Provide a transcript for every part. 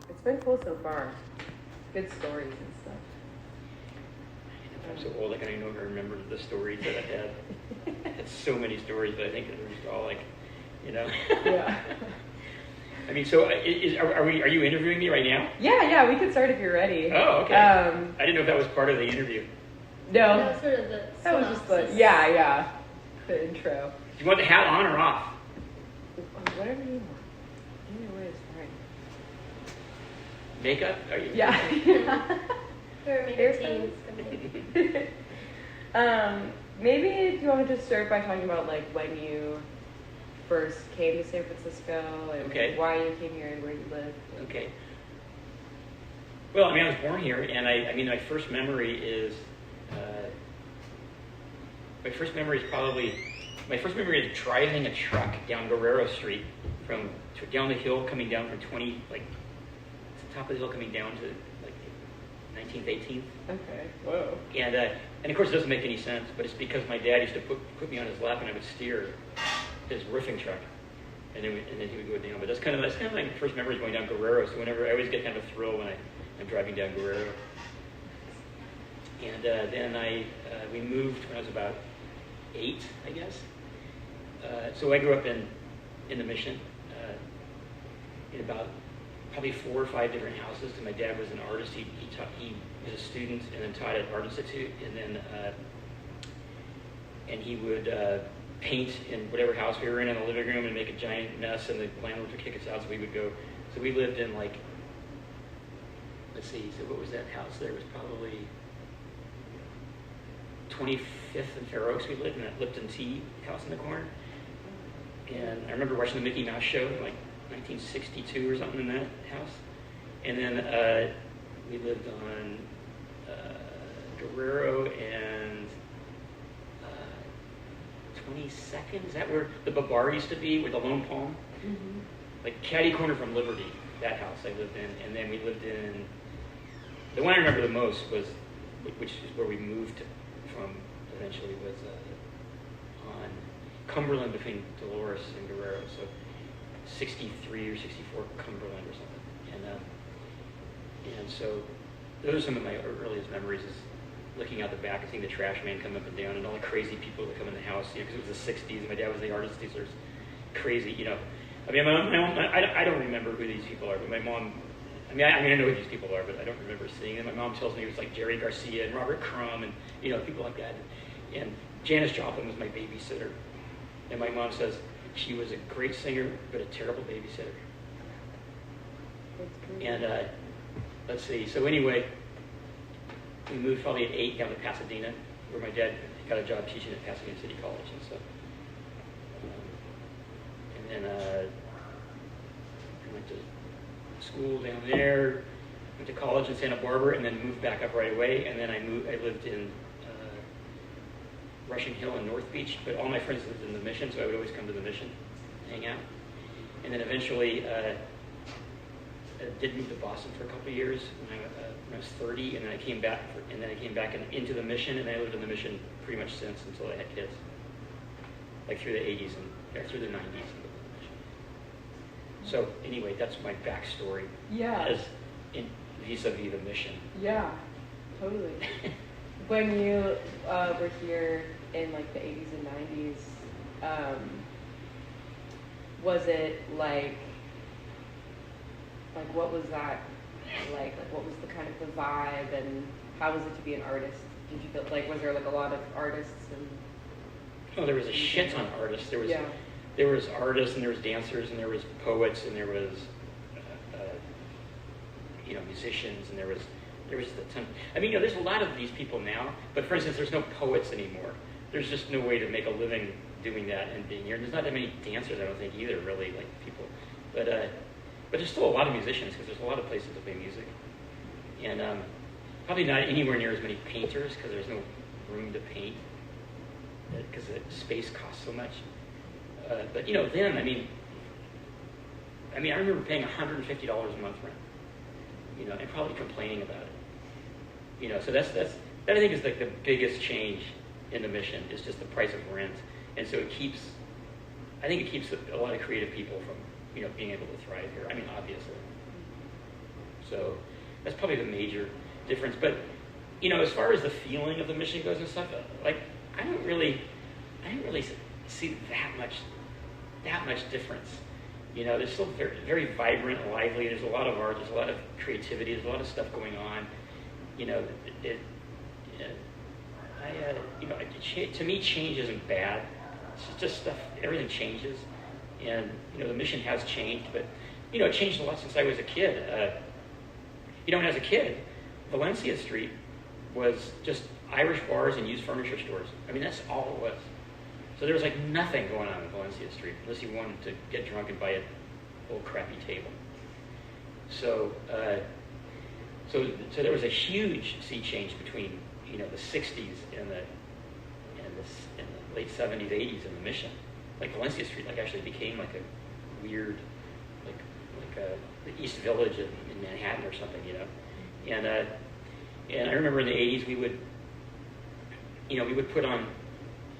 It's been cool so far. Good stories and stuff. I'm so old, I don't even remember the stories that I had. It's so many stories, but I think they're just all like, Yeah. I mean, so are you interviewing me right now? Yeah, we can start if you're ready. Oh, okay. I didn't know if that was part of the interview. No. That was sort of the That was just the, the intro. Do you want the hat on or off? Whatever you want. Either way is fine. Makeup? Are you? Yeah. Or maybe teens. Maybe do you want to just start by talking about like when you first came to San Francisco and why you came here and where you lived? Okay. Well, I mean, I was born here, and I mean, my first memory is driving a truck down Guerrero Street down the hill, coming down from 20, like, it's the top of the hill coming down to like 19th, 18th. Okay. Whoa. And of course, it doesn't make any sense, but it's because my dad used to put me on his lap and I would steer his roofing truck, and then he would go down. But that's kind of my first memories going down Guerrero. So whenever I always get kind of a thrill when I'm driving down Guerrero. And then we moved when I was about 8, I guess. So I grew up in the Mission, in about probably 4 or 5 different houses. And my dad was an artist. He was a student and then taught at Art Institute, and he would paint in whatever house we were in the living room and make a giant mess, and the landlord would kick us out. So we would go. So we lived in like, let's see. So what was that house? There was probably 25th and Fair Oaks. We lived in that Lipton Tea house in the corner. And I remember watching the Mickey Mouse show in like 1962 or something in that house. And then we lived on Guerrero and 22nd. Is that where the Babar used to be with the Lone Palm? Mm-hmm. Like catty corner from Liberty, that house I lived in. And then we lived in, the one I remember the most was, which is where we moved from eventually, was on Cumberland between Dolores and Guerrero. So 63 or 64 Cumberland or something. And so those are some of my earliest memories, is looking out the back and seeing the trash man come up and down and all the crazy people that come in the house, because it was the 60s and my dad was the artist. These are crazy, I mean, my mom, I don't remember who these people are, but my mom, I know who these people are, but I don't remember seeing them. My mom tells me it was like Jerry Garcia and Robert Crumb and, people like that. And Janis Joplin was my babysitter. And my mom says she was a great singer, but a terrible babysitter. And let's see. So anyway, we moved probably at 8 down to Pasadena, where my dad got a job teaching at Pasadena City College and stuff. And then I went to school down there, went to college in Santa Barbara, and then moved back up right away. And then I lived in Rushing Hill and North Beach, but all my friends lived in the Mission, so I would always come to the Mission, hang out. And then eventually I did move to Boston for a couple of years when I was 30, and then I came back, into the Mission, and I lived in the Mission pretty much since, until I had kids, like through the 80s and through the 90s. So anyway, that's my backstory. Yeah. As in vis-a-vis the Mission. Yeah, totally. When you were here in like the 80s and 90s, was it like what was that like? What was the kind of the vibe, and how was it to be an artist? Did you feel like, was there like a lot of artists and? Oh, there was a shit ton of artists. There was artists, and there was dancers, and there was poets, and there was musicians, and there was a ton. I mean, there's a lot of these people now, but for instance, there's no poets anymore. There's just no way to make a living doing that and being here. And there's not that many dancers, I don't think, either, really, like people. But there's still a lot of musicians, because there's a lot of places to play music. And probably not anywhere near as many painters, because there's no room to paint, because the space costs so much. But then, I remember paying $150 a month rent, and probably complaining about it. So that I think is like the biggest change in the Mission, is just the price of rent. And so it keeps a lot of creative people from, being able to thrive here. I mean, obviously. So that's probably the major difference. But, you know, as far as the feeling of the mission goes and stuff, like, I didn't really see that much difference. You know, there's still very, very vibrant and lively. There's a lot of art. There's a lot of creativity. There's a lot of stuff going on. You know, to me, change isn't bad. It's just stuff. Everything changes, and you know, the mission has changed. But you know, it changed a lot since I was a kid. You know, when I was a kid, Valencia Street was just Irish bars and used furniture stores. I mean, that's all it was. So there was like nothing going on in Valencia Street unless you wanted to get drunk and buy a old crappy table. So so there was a huge sea change between, you know, the 60s and the late 70s, 80s in the mission. Like Valencia Street like actually became like a weird, like the East Village in Manhattan or something, you know. And I remember in the 80s we would put on,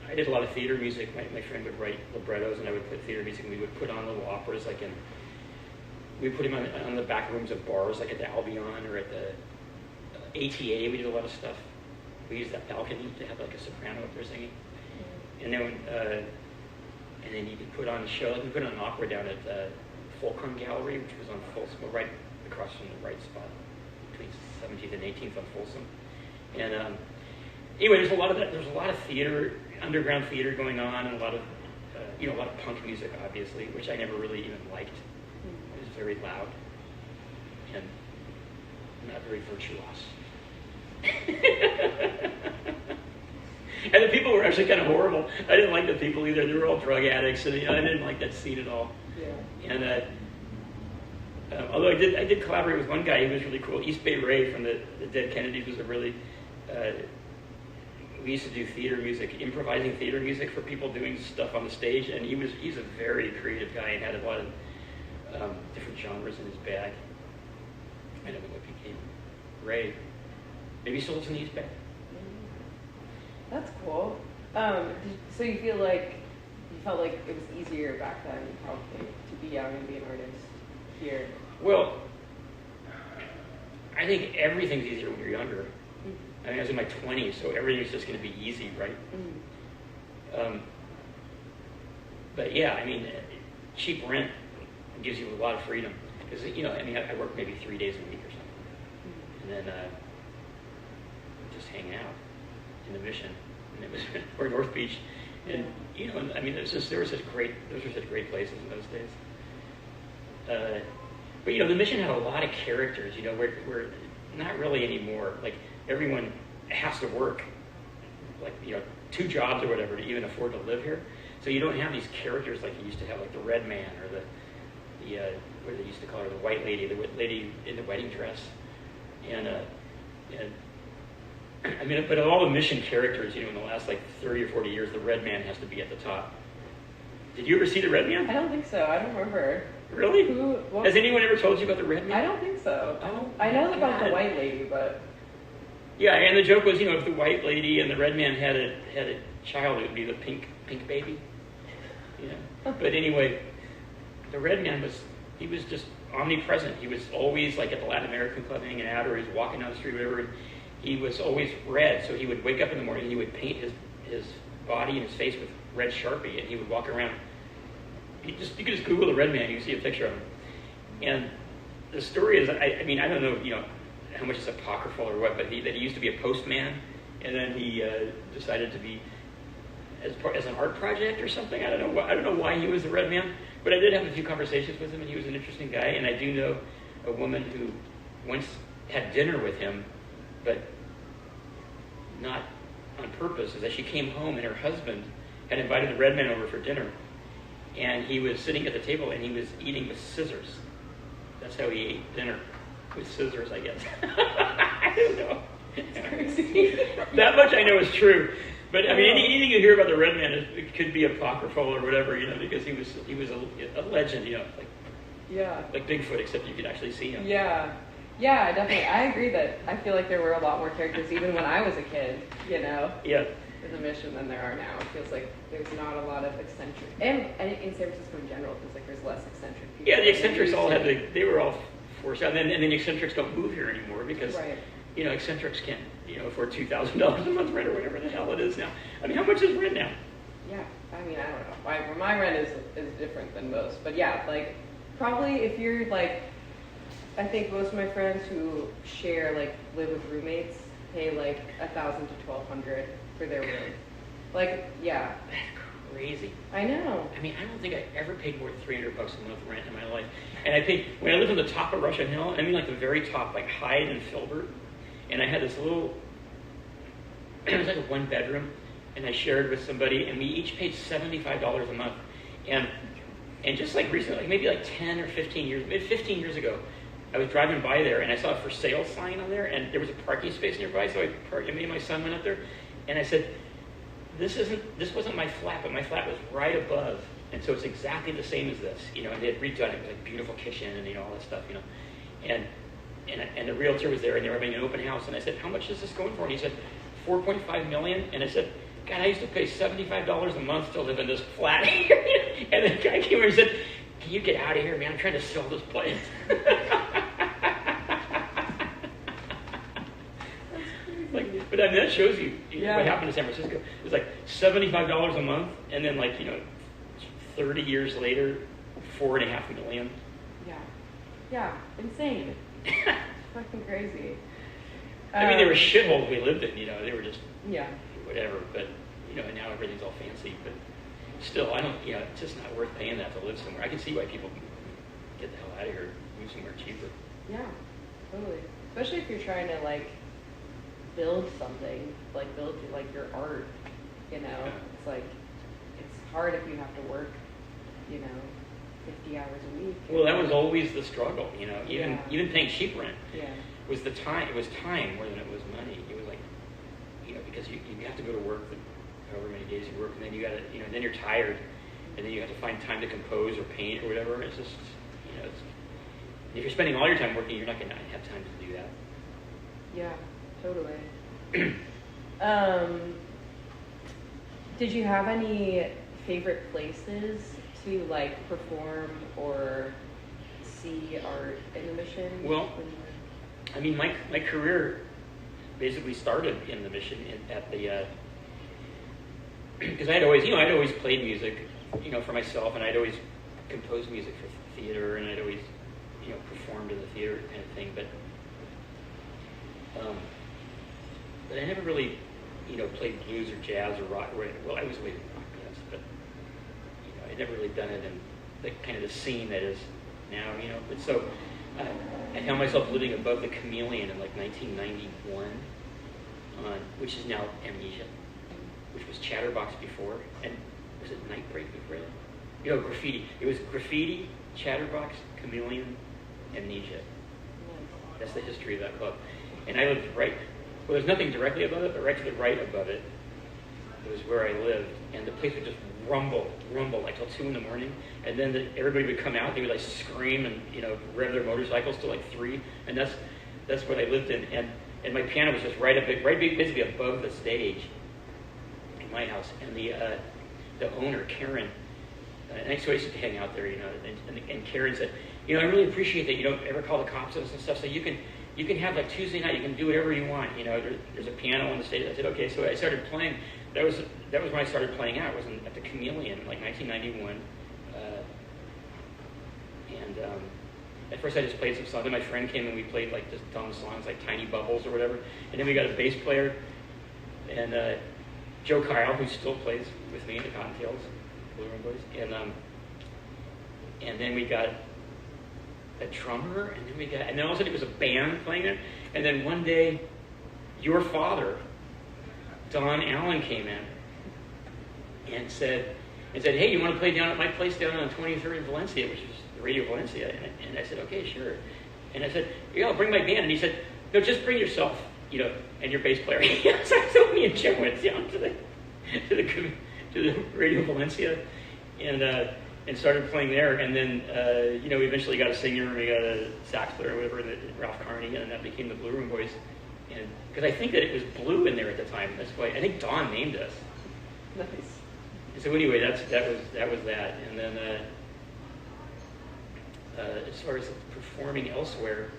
I did a lot of theater music. My friend would write librettos, and I would put theater music, and we would put on little operas, we put them on the back rooms of bars, like at the Albion or at the ATA. We did a lot of stuff. We used that balcony to have like a soprano up there singing. And then you could put on a show. Like we put on an opera down at the Fulcrum Gallery, which was on Folsom, right across from the right spot, between 17th and 18th on Folsom. And anyway, there's a lot of that. There's a lot of theater, underground theater going on, and a lot of punk music, obviously, which I never really even liked. It was very loud and not very virtuous. And the people were actually kind of horrible. I didn't like the people either. They were all drug addicts, and I didn't like that scene at all. Yeah. And although I did collaborate with one guy, he was really cool. East Bay Ray from the Dead Kennedys was a really. We used to do theater music, improvising theater music for people doing stuff on the stage, and he's a very creative guy and had a lot of different genres in his bag. I don't know what became Ray. Maybe he still lives in the East Bay. That's cool. So you felt like it was easier back then, probably, to be young and be an artist here? Well, I think everything's easier when you're younger. I mean, I was in my 20s, so everything's just going to be easy, right? But yeah, I mean, cheap rent gives you a lot of freedom. Because, you know, I mean, I work maybe 3 days a week or something. And then just hang out in the Mission. And it was, or North Beach. And, you know, I mean, those were such great places in those days. But, you know, the Mission had a lot of characters, you know, we're not really anymore. Like, everyone has to work, like, you know, 2 jobs or whatever to even afford to live here. So you don't have these characters like you used to have, like the Red Man or the what they used to call her, the White Lady, the lady in the wedding dress. And I mean, but of all the Mission characters, you know, in the last like 30 or 40 years, the Red Man has to be at the top. Did you ever see the Red Man? I don't think so. I don't remember. Really? Has anyone ever told you about the Red Man? I don't think so. Oh, I know about the White Lady, but... Yeah, and the joke was, you know, if the White Lady and the Red Man had a child, it would be the pink baby. You know. But anyway, the Red Man he was just omnipresent. He was always like at the Latin American Club hanging out, or he was walking down the street, or whatever. And he was always red, so he would wake up in the morning and he would paint his body and his face with red Sharpie, and he would walk around. You could just Google the Red Man, you can see a picture of him. And the story is, I mean, I don't know, you know, how much is apocryphal or what, but that he used to be a postman, and then he decided to be as an art project or something. I don't know why he was the Red Man, but I did have a few conversations with him, and he was an interesting guy. And I do know a woman who once had dinner with him, but not on purpose, is that she came home and her husband had invited the Red Man over for dinner, and he was sitting at the table and he was eating with scissors. That's how he ate dinner, with scissors, I guess. I don't know. It's crazy. That much I know is true. But I mean, anything you hear about the Red Man, it could be apocryphal or whatever, you know, because he was a legend, you know, like Bigfoot, except you could actually see him. Yeah, definitely. I agree that I feel like there were a lot more characters even when I was a kid, you know. Yeah. In the Mission than there are now. It feels like there's not a lot of eccentric, and in San Francisco in general, it feels like there's less eccentric people. Yeah, the eccentrics all they were all forced out. And then eccentrics don't move here anymore because, Right. Eccentrics can't, afford $2,000 a month rent or whatever the hell it is now. I mean, how much is rent now? Yeah, I mean, I don't know. My rent is different than most, but yeah, like probably if you're like, I think most of my friends who share like live with roommates pay like $1,000 to $1,200 for their room. Like, yeah. That's crazy. I know. I mean, I don't think I ever paid more than $300 a month rent in my life. And I paid when I lived on the top of Russian Hill. I mean, like the very top, like Hyde and Filbert. And I had this little. It was like a 1-bedroom, and I shared with somebody, and we each paid $75 a month. And just like recently, like maybe like 10 or 15 years, maybe 15 years ago, I was driving by there, and I saw a for sale sign on there, and there was a parking space nearby, so I parked, and me and my son went up there, and I said, this wasn't my flat, but my flat was right above, and so it's exactly the same as this, and they had redone it with like beautiful kitchen and all that stuff, and the realtor was there, and they were having an open house, and I said, how much is this going for? And he said, $4.5 million, and I said, God, I used to pay $75 a month to live in this flat here. And the guy came over and said, can you get out of here, man? I'm trying to sell this place. But I mean, that shows you what happened in San Francisco. It was like $75 a month, and then 30 years later, $4.5 million. Yeah, insane. Fucking crazy. I mean, they were shitholes we lived in. They were just whatever. But and now everything's all fancy. But still, I don't. It's just not worth paying that to live somewhere. I can see why people get the hell out of here, move somewhere cheaper. Yeah, totally. Especially if you're trying to build something, build your art. It's like it's hard if you have to work, 50 hours a week. Well, that was always the struggle. Even paying cheap rent. Yeah. Was the time? It was time more than it was money. It was like, because you have to go to work however many days you work, and then you got to, then you're tired, and then you have to find time to compose or paint or whatever. It's just, if you're spending all your time working, you're not going to have time to do that. Yeah, totally. Did you have any favorite places to perform or see art in the Mission? Well, I mean, my career basically started in the Mission at the because I'd always played music, for myself, and I'd always composed music for theater, and I'd always performed in the theater kind of thing, but I never really played blues or jazz or rock. Well, I was always in rock, yes, but I'd never really done it in the kind of the scene that is now, But so I found myself living above the Chameleon in 1991, which is now Amnesia, which was Chatterbox before, and was it Nightbreak before that? Graffiti. It was Graffiti, Chatterbox, Chameleon, Amnesia. That's the history of that club. And I lived there's nothing directly above it, but right to the right above it was where I lived, and the place would just rumble till 2 a.m, and then everybody would come out. They would scream and rev their motorcycles till 3, and that's what I lived in. And my piano was just basically above the stage in my house. And the owner, Karen, and so I used to hang out there, and Karen said, I really appreciate that you don't ever call the cops on us and stuff, so you can have Tuesday night, you can do whatever you want. There's a piano on the stage. I said, okay. So I started playing. That was when I started playing out. It was at the Chameleon in 1991. At first I just played some songs. Then my friend came and we played just dumb songs like Tiny Bubbles or whatever. And then we got a bass player, and Joe Kyle, who still plays with me in the Cottontails, Blue Room Boys. And then we got a drummer, and then all of a sudden it was a band playing there. And then one day, your father, Don Allen, came in and said, hey, you want to play down at my place down on 23rd in Valencia, which is Radio Valencia? And I said, okay, sure. And I said, yeah, I'll bring my band. And he said, no, just bring yourself, and your bass player. So me and Jim went down to the Radio Valencia, and started playing there, and then we eventually got a singer, and we got a sax player or whatever, Ralph Carney, and that became the Blue Room Boys. And because I think that it was blue in there at the time, that's why I think Don named us. Nice. And so anyway, that was that, and then as far as performing elsewhere,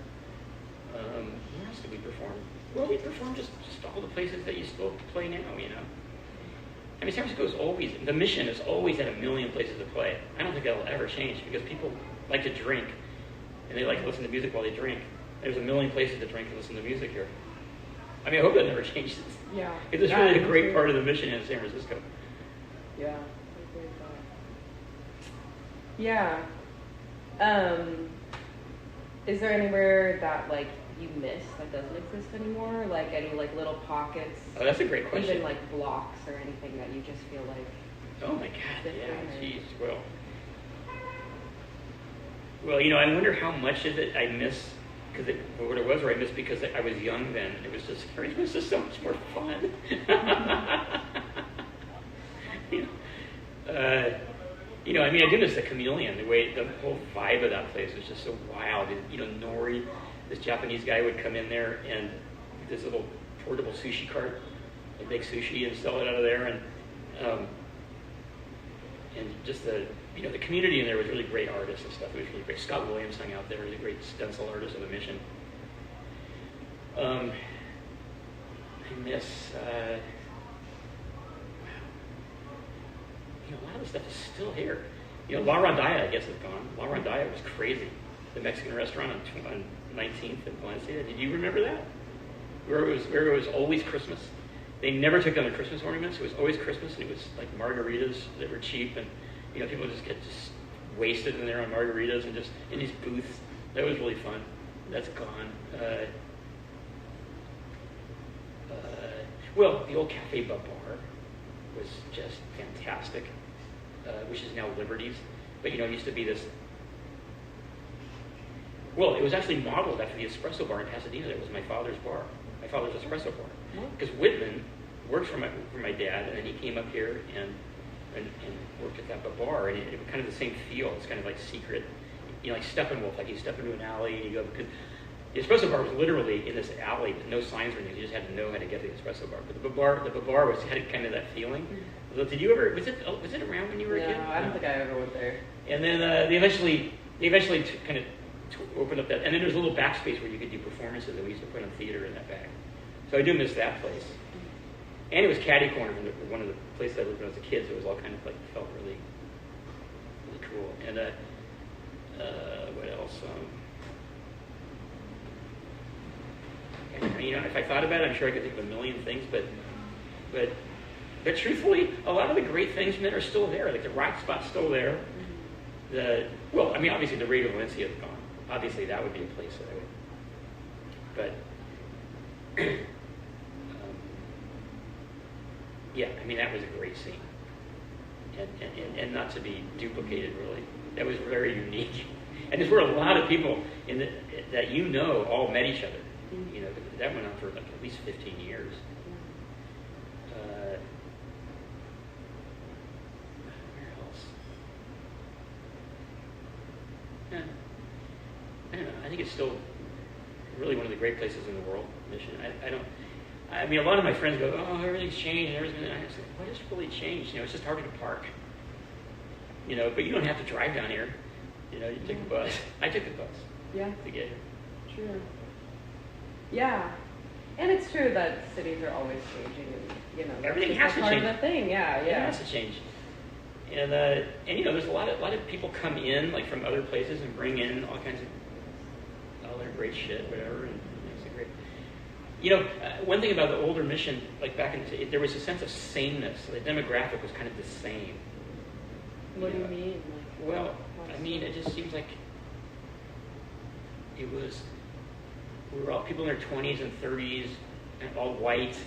where else did we perform? Well, we performed just all the places that you still play now, you know. I mean, San Francisco is always, the Mission is always at a million places to play. I don't think that'll ever change because people like to drink and they like to listen to music while they drink. There's a million places to drink and listen to music here. I mean, I hope that never changes. Yeah. It's really a great part of the Mission in San Francisco. Yeah. I agree with that. Yeah. Is there anywhere that like you miss that doesn't exist anymore? Like any like little pockets? Oh, that's a great question. Even like blocks or anything that you just feel like. Oh my God! Yeah, geez. Well, you know, I wonder how much of it I miss because what it was, or I missed because I was young then. It was just so much more fun. You know, I mean, I do miss the Chameleon. The whole vibe of that place was just so wild. You know, Nori, this Japanese guy would come in there and this little portable sushi cart, and make sushi and sell it out of there, and just the community in there was really great artists and stuff. It was really great. Scott Williams hung out there. He was a great stencil artist of the Mission. I miss. You know, a lot of the stuff is still here. You know, La Rondalla, I guess, is gone. La Rondalla was crazy. The Mexican restaurant on 19th and Valencia. Did you remember that? Where it was always Christmas. They never took down the Christmas ornaments. It was always Christmas, and it was like margaritas that were cheap, and you know, people just get wasted in there on margaritas and just in these booths. That was really fun. That's gone. Well, the old Cafe Babar was just fantastic, which is now Liberty's. But you know, it used to be this. Well, it was actually modeled after the espresso bar in Pasadena. That was my father's bar, my father's espresso bar. Because Whitman worked for my dad, and then he came up here and worked at that bar, and it was kind of the same feel. It's kind of like secret, you know, like Steppenwolf. Like you step into an alley and you go. Because the espresso bar was literally in this alley with no signs or anything. You just had to know how to get to the espresso bar. But the bar had kind of that feeling. Did you ever? Was it around when you were a kid? No, I don't think I ever went there. And then they eventually kind of opened up that, and then there's a little backspace where you could do performances, and we used to put on theater in that back. So I do miss that place. And it was catty corner from one of the places I lived when I was a kid, so it was all kind of like felt really, really cool. And what else? And, you know, if I thought about it, I'm sure I could think of a million things, but truthfully, a lot of the great things from that are still there. Like the rock spot's still there. Well, I mean, obviously the Radio Valencia is gone. Obviously, that would be a place that I would. But yeah, I mean, that was a great scene, and not to be duplicated really. That was very unique, and it's where a lot of people that you know all met each other. You know, that went on for like at least 15 years. I don't know. I think it's still really one of the great places in the world, Mission. I mean, a lot of my friends go, oh, everything's changed. And I say, what has really changed? You know, it's just harder to park. You know, but you don't have to drive down here. You know, you take the bus. I took the bus. Yeah. To get here. True. Yeah. And it's true that cities are always changing, and you know, everything has to change. Part of the thing, yeah. It has to change. And you know, there's a lot of people come in like from other places and bring in all kinds of other great shit, whatever, and it's a great. You know, one thing about the older Mission, like back in the day, there was a sense of sameness. The demographic was kind of the same. What do you mean? Like, well, I mean, it just seems like we were all people in their 20s and 30s, and all white,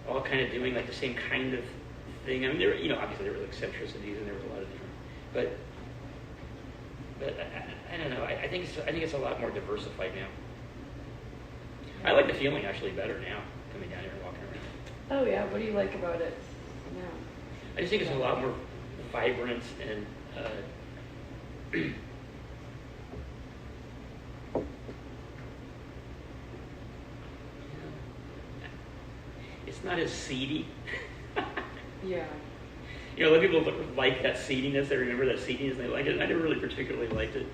all kind of doing like the same kind of thing. I mean, there were, you know, obviously there were eccentricities and there was a lot of different, but I don't know. I think it's a lot more diversified now. I like the feeling actually better now, coming down here and walking around. Oh yeah, what do you like about it now? I just think it's a lot more vibrant and it's not as seedy. Yeah. You know, a lot of people like that seediness. They remember that seediness and they like it. I never really particularly liked it.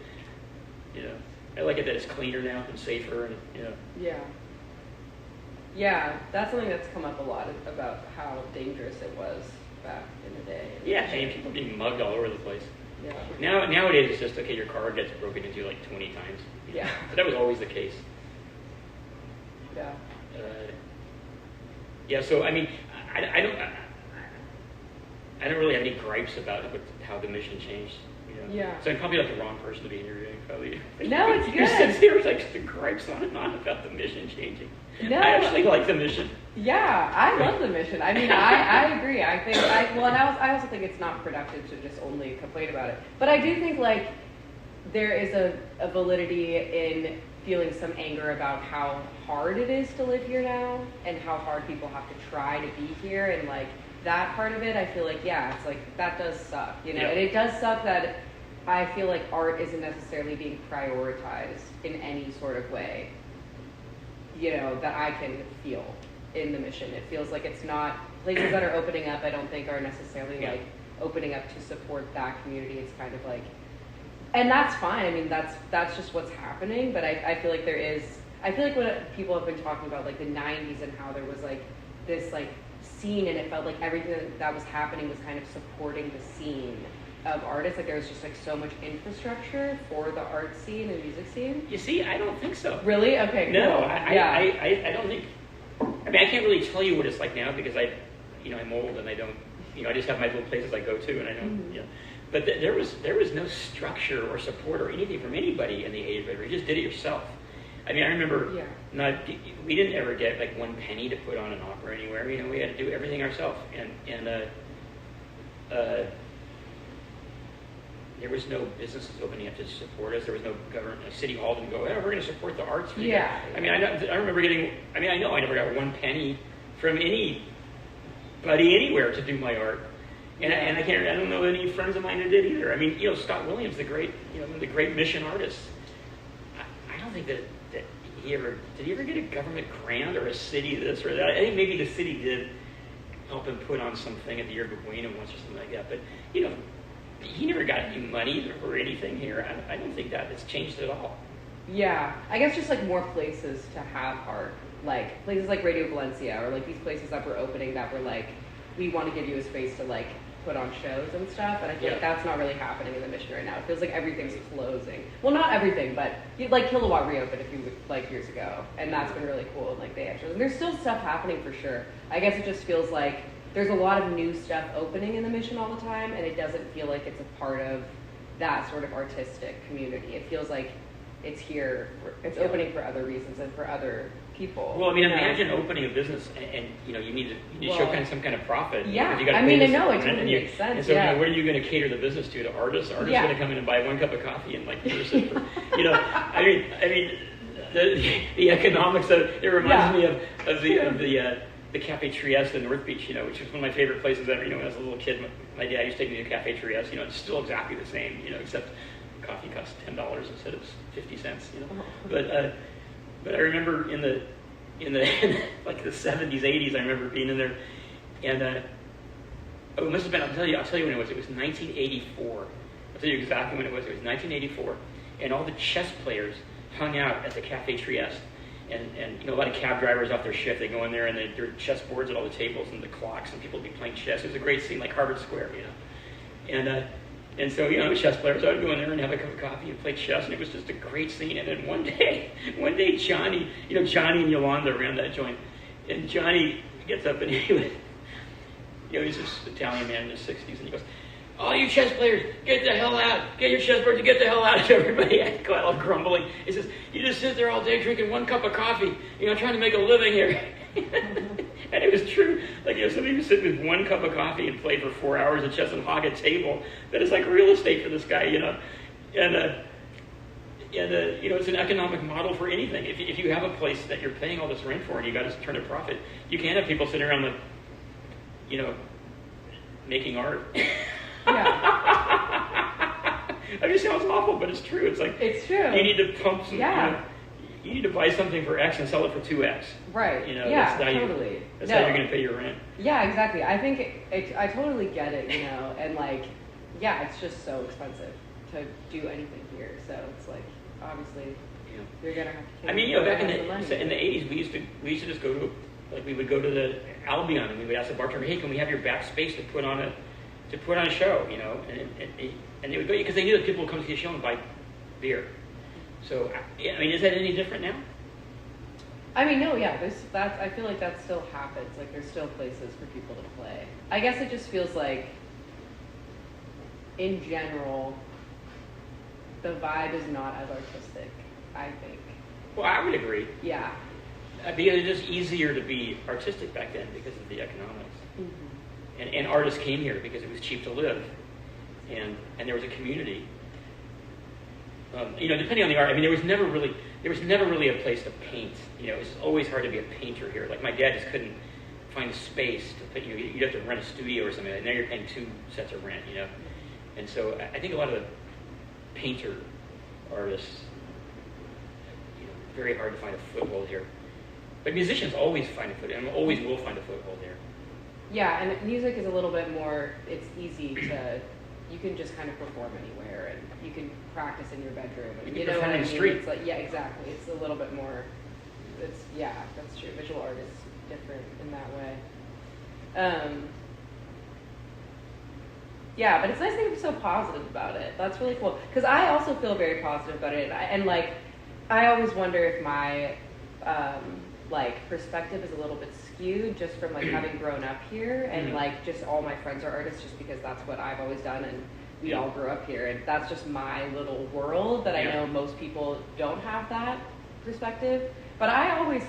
You know, I like it that it's cleaner now and safer, and you know. Yeah. Yeah, that's something that's come up a lot about how dangerous it was back in the day. Yeah, I mean, people being mugged all over the place. Yeah. Nowadays, it's just, okay, your car gets broken into like 20 times. Yeah. But that was always the case. Yeah. Yeah, so, I mean, I don't really have any gripes about how the mission changed. You know? Yeah. So I'm probably like the wrong person to be interviewing, probably. No, it's You're good. sitting there like the gripes on and on about the mission changing. No. I actually like the mission. Yeah, I love the mission. I mean, I agree. I think, I also think it's not productive to just only complain about it. But I do think, like, there is a validity in feeling some anger about how hard it is to live here now and how hard people have to try to be here. And, like, that part of it, I feel like, yeah, it's like, that does suck, you know? Yeah. And it does suck that I feel like art isn't necessarily being prioritized in any sort of way, you know, that I can feel in the mission. It feels like it's not, places that are opening up, I don't think are necessarily like opening up to support that community. It's kind of like, and that's fine. I mean, that's just what's happening. But I feel like there is, I feel like what people have been talking about, like the 90s and how there was like this like scene, and it felt like everything that was happening was kind of supporting the scene of artists. Like there was just like so much infrastructure for the art scene and music scene. You see, I don't think so. Really? Okay, No, cool. I don't think, I mean, I can't really tell you what it's like now because I'm old and I don't, I just have my little places I go to and I don't, But there was no structure or support or anything from anybody in the 80s. You just did it yourself. I mean, I remember we didn't ever get like one penny to put on an opera anywhere. We had to do everything ourselves. And there was no businesses opening up to support us. There was no government. City Hall didn't go, we're going to support the arts. Yeah. I mean, I remember I know I never got one penny from anybody anywhere to do my art. And I don't know any friends of mine who did either. I mean, Scott Williams, the great, one of the great mission artists. I don't think that did he ever get a government grant or a city this or that? I think maybe the city did help him put on something at the Yerba Buena once or something like that. But, he never got any money or anything here. I don't think that it's changed at all. Yeah, I guess just like more places to have art, like places like Radio Valencia or like these places that were opening that were like, we want to give you a space to like put on shows and stuff. And I feel like that's not really happening in the mission right now. It feels like everything's closing. Well, not everything, but like Kilowatt reopened a few like years ago, and that's been really cool. And like they actually, and there's still stuff happening for sure. I guess it just feels like there's a lot of new stuff opening in the mission all the time, and it doesn't feel like it's a part of that sort of artistic community. It feels like it's here, it's opening for other reasons and for other people. Well, I mean, imagine opening a business and you need to show some kind of profit. Yeah, You gotta I mean, pay I know, it rent, totally makes sense. And so, what are you going to cater the business to artists? Artists are going to come in and buy one cup of coffee and like versus, I mean, the economics of it reminds me of the Cafe Trieste in North Beach, which was one of my favorite places ever. When I was a little kid, my dad used to take me to Cafe Trieste. It's still exactly the same, except coffee costs $10 instead of 50 cents. But I remember in the like the 70s, 80s, I remember being in there, and it must have been. I'll tell you when it was. It was 1984. I'll tell you exactly when it was. It was 1984, and all the chess players hung out at the Cafe Trieste. And a lot of cab drivers off their shift, they go in there and there are chess boards at all the tables and the clocks, and people would be playing chess. It was a great scene, like Harvard Square, And so, I'm a chess player, so I would go in there and have a cup of coffee and play chess, and it was just a great scene. And then one day Johnny, Johnny and Yolanda ran that joint, and Johnny gets up and he's this Italian man in his 60s, and he goes, all you chess players, get the hell out. Get your chessboards and get the hell out. And everybody had to go out all grumbling. He says, you just sit there all day drinking one cup of coffee, trying to make a living here. And it was true. Like, somebody was sitting with one cup of coffee and played for 4 hours of chess and hog a table. That is like real estate for this guy, And it's an economic model for anything. If you have a place that you're paying all this rent for and you got to turn a profit, you can't have people sitting around making art. Yeah. I mean, it sounds awful, but it's true. It's like it's true. You need to pump some. You need to buy something for X and sell it for 2X. Right. That's totally. That's how you're going to pay your rent. Yeah, exactly. I think I totally get it. And like, it's just so expensive to do anything here. So it's like obviously, You know. you're gonna have to. I mean, you know, back in the money. the 80s, we used to just go to we would go to the Albion and we would ask the bartender, hey, can we have your back space to put on a show, you know, and they would go because they knew that people would come to the show and buy beer. So I mean, is that any different now? I mean, no, yeah, I feel like that still happens. Like, there's still places for people to play. I guess it just feels like, in general, the vibe is not as artistic, I think. Well, I would agree. Yeah. Because it was just easier to be artistic back then because of the economics. Mm-hmm. And artists came here because it was cheap to live, and there was a community. You know, depending on the art, I mean, there was never really a place to paint. You know, it was always hard to be a painter here. Like my dad just couldn't find a space to put. You know, you'd have to rent a studio or something. And now you're paying 2 sets of rent. You know, and so I think a lot of the painter artists, you know, very hard to find a foothold here. But musicians always find a foothold, and always will find a foothold here. Yeah, and music is a little bit more, it's easy to, you can just kind of perform anywhere, and you can practice in your bedroom. And, You can know perform what I in the mean? street. It's like, yeah, exactly. It's a little bit more, yeah, that's true. Visual art is different in that way. Yeah, but it's nice that you're so positive about it. That's really cool. Because I also feel very positive about it. And like, I always wonder if my, like, perspective is a little bit skewed just from, like, having grown up here. And, like, just all my friends are artists just because that's what I've always done. And we all grew up here. And that's just my little world that I know most people don't have that perspective. But I always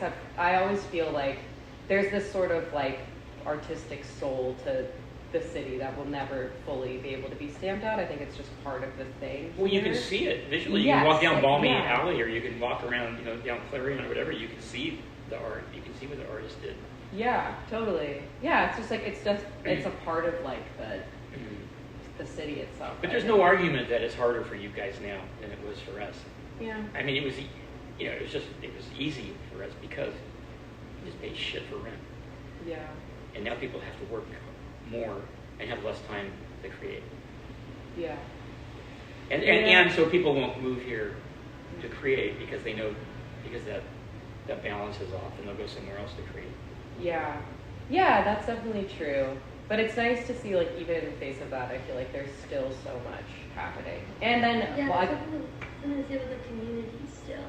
feel like there's this sort of, like, artistic soul to the city that will never fully be able to be stamped out. I think it's just part of the thing. Well, you can see it visually. You Yes, can walk down Balmy yeah. Alley, or you can walk around, you know, down Clarion or whatever. You can see the art. You can see what the artist did. Yeah, totally. Yeah, it's just like it's a part of like the city itself. But there's no argument that it's harder for you guys now than it was for us. Yeah. I mean, it was, you know, it was easy for us because you just paid shit for rent. Yeah. And now people have to work more and have less time to create. Yeah. And so people won't move here to create because they know that balance is off and they'll go somewhere else to create. Yeah. Yeah, that's definitely true. But it's nice to see, like, even in the face of that, I feel like there's still so much happening. And then, Yeah, well, something to say with the community still.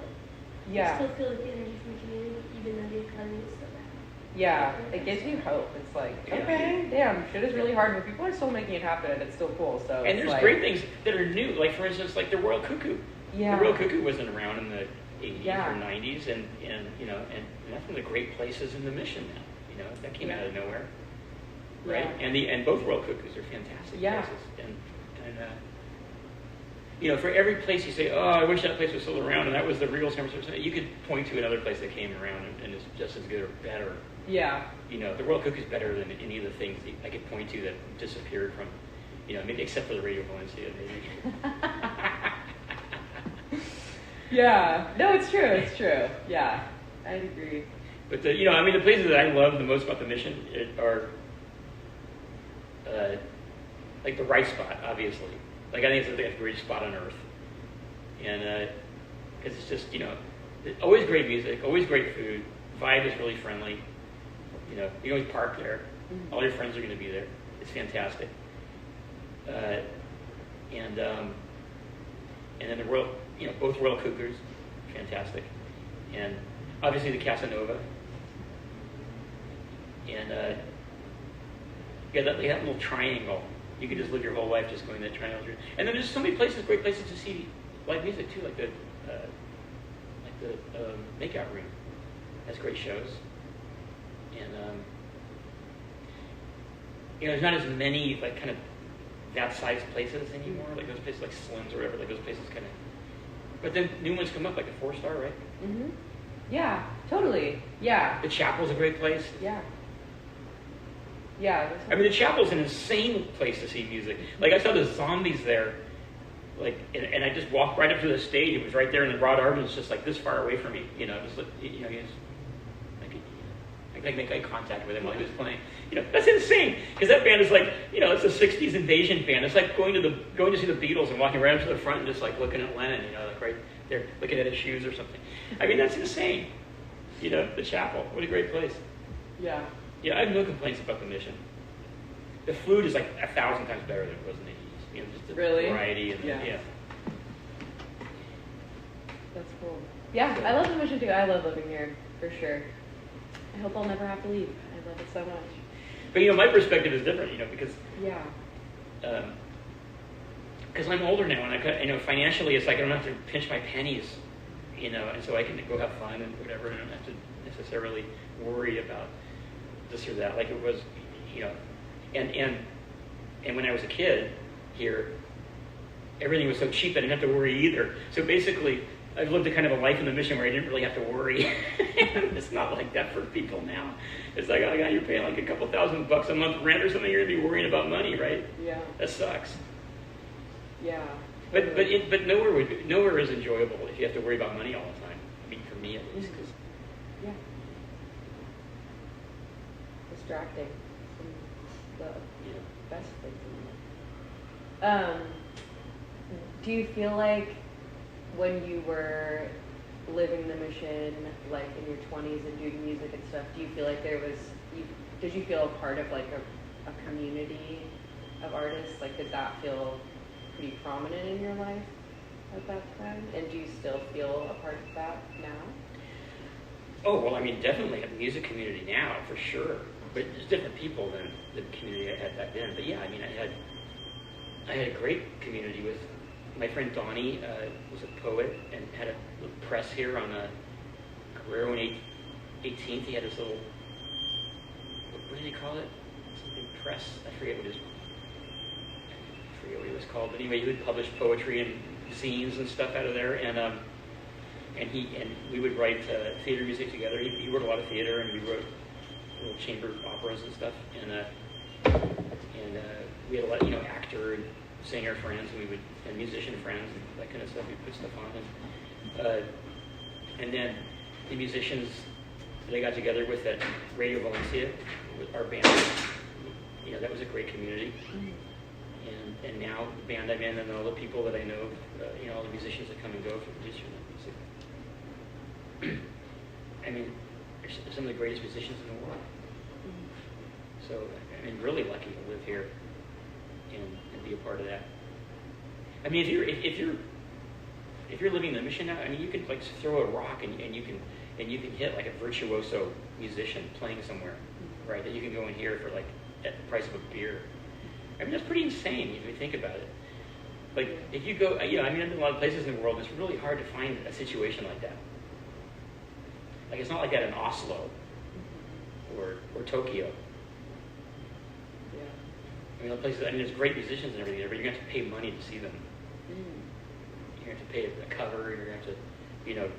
yeah. You still feel like the energy from the community, even though the economy is so bad. Yeah, it gives you hope. It's like, okay, damn, shit is really hard, but people are still making it happen, and it's still cool. So And there's like, great things that are new, like for instance, like the Royal Cuckoo. Yeah. The Royal Cuckoo wasn't around in the 80s Yeah. or 90s, and you know, and that's one of the great places in the Mission now. You know, that came out of nowhere, right? Yeah. And both Royal Cuckoos are fantastic Yeah. places, and you know, for every place you say, oh, I wish that place was still around, and that was the real San Francisco, you could point to another place that came around and is just as good or better. Yeah. You know, the Royal Cuckoo is better than any of the things that I could point to that disappeared from, you know, maybe except for the Radio Valencia, maybe. Yeah. No, it's true. It's true. Yeah, I'd agree. But you know, I mean, the places that I love the most about the Mission are like the Right Spot, obviously. Like I think it's the greatest spot on earth, and because it's just, you know, always great music, always great food. Vibe is really friendly. You know, you can always park there. Mm-hmm. All your friends are going to be there. It's fantastic. And then the Royal, you know, both Royal Cuckoos, fantastic. And obviously the Casanova. And that little triangle. You could just live your whole life just going to that triangle. And then there's so many places, great places to see live music too, like the Makeout Room. Has great shows. And you know, there's not as many like kind of that size places anymore, like those places like Slim's or whatever, like those places kind of. But then new ones come up, like the 4-Star, right? Mhm. Yeah. Totally. Yeah. The Chapel's a great place. Yeah. Yeah. I mean, the Chapel's an insane place to see music. Like I saw the Zombies there, like, and I just walked right up to the stage. It was right there in the broad arbor. It's just like this far away from me. You know, just you know, I could make eye contact with him while he was playing. You know, that's insane because that band is like, you know, it's a '60s invasion band. It's like going to see the Beatles and walking right up to the front and just like looking at Lennon. You know, like They're looking at his shoes or something. I mean, that's insane. You know, the chapel. What a great place. Yeah. Yeah, I have no complaints about the mission. The food is like 1,000 times better than it was in the 80s. You know, just the Really? variety and Yeah. That's cool. Yeah, I love the mission too. I love living here, for sure. I hope I'll never have to leave. I love it so much. But you know, my perspective is different. You know, because Yeah. I'm older now, and you know, financially, it's like I don't have to pinch my pennies. You know, and so I can go have fun and whatever, and I don't have to necessarily worry about this or that. Like it was, you know, and when I was a kid here, everything was so cheap I didn't have to worry either. So basically, I've lived a kind of a life in the mission where I didn't really have to worry. It's not like that for people now. It's like, oh yeah, you're paying like a couple $1,000 a month rent or something. You're gonna be worrying about money, right? Yeah. That sucks. Yeah. But nowhere is enjoyable if you have to worry about money all the time. I mean, for me at least, because Yeah. Distracting. From the you know, best things in life. Do you feel like when you were living the mission, like in your 20s and doing music and stuff, do you feel like did you feel a part of like a community of artists? Like, did that feel pretty prominent in your life at that time? And do you still feel a part of that now? oh well, I mean, definitely have a music community now for sure. But there's different people than the community I had back then. But yeah, I mean, I had a great community with my friend Donnie. Was a poet and had a little press here on Guerrero and 18th. He had his little, what did he call it? Something press. I forget what he was called. But anyway, he would publish poetry and zines and stuff out of there. And we would write theater music together. He wrote a lot of theater, and we wrote little chamber operas and stuff. And we had a lot, you know, actor and singer friends, and musician friends, and that kind of stuff. We'd put stuff on. And then the musicians that I got together with at Radio Valencia, with our band, you know, that was a great community. And now the band I'm in and all the people that I know, you know, all the musicians that come and go from the instrument music. I mean, they're some of the greatest musicians in the world. So, I mean, really lucky to live here and be a part of that. I mean, if you're living the mission now, I mean, you can like throw a rock and you can hit like a virtuoso musician playing somewhere, right? That you can go in here for like at the price of a beer. I mean, that's pretty insane if you think about it. Like, if you go, you know, I mean, in a lot of places in the world, it's really hard to find a situation like that. Like, it's not like that in Oslo or Tokyo. Yeah. I mean, the places, I mean, there's great musicians and everything there, but you're going to have to pay money to see them. You're going to have to pay a cover, you're going to have to, you know,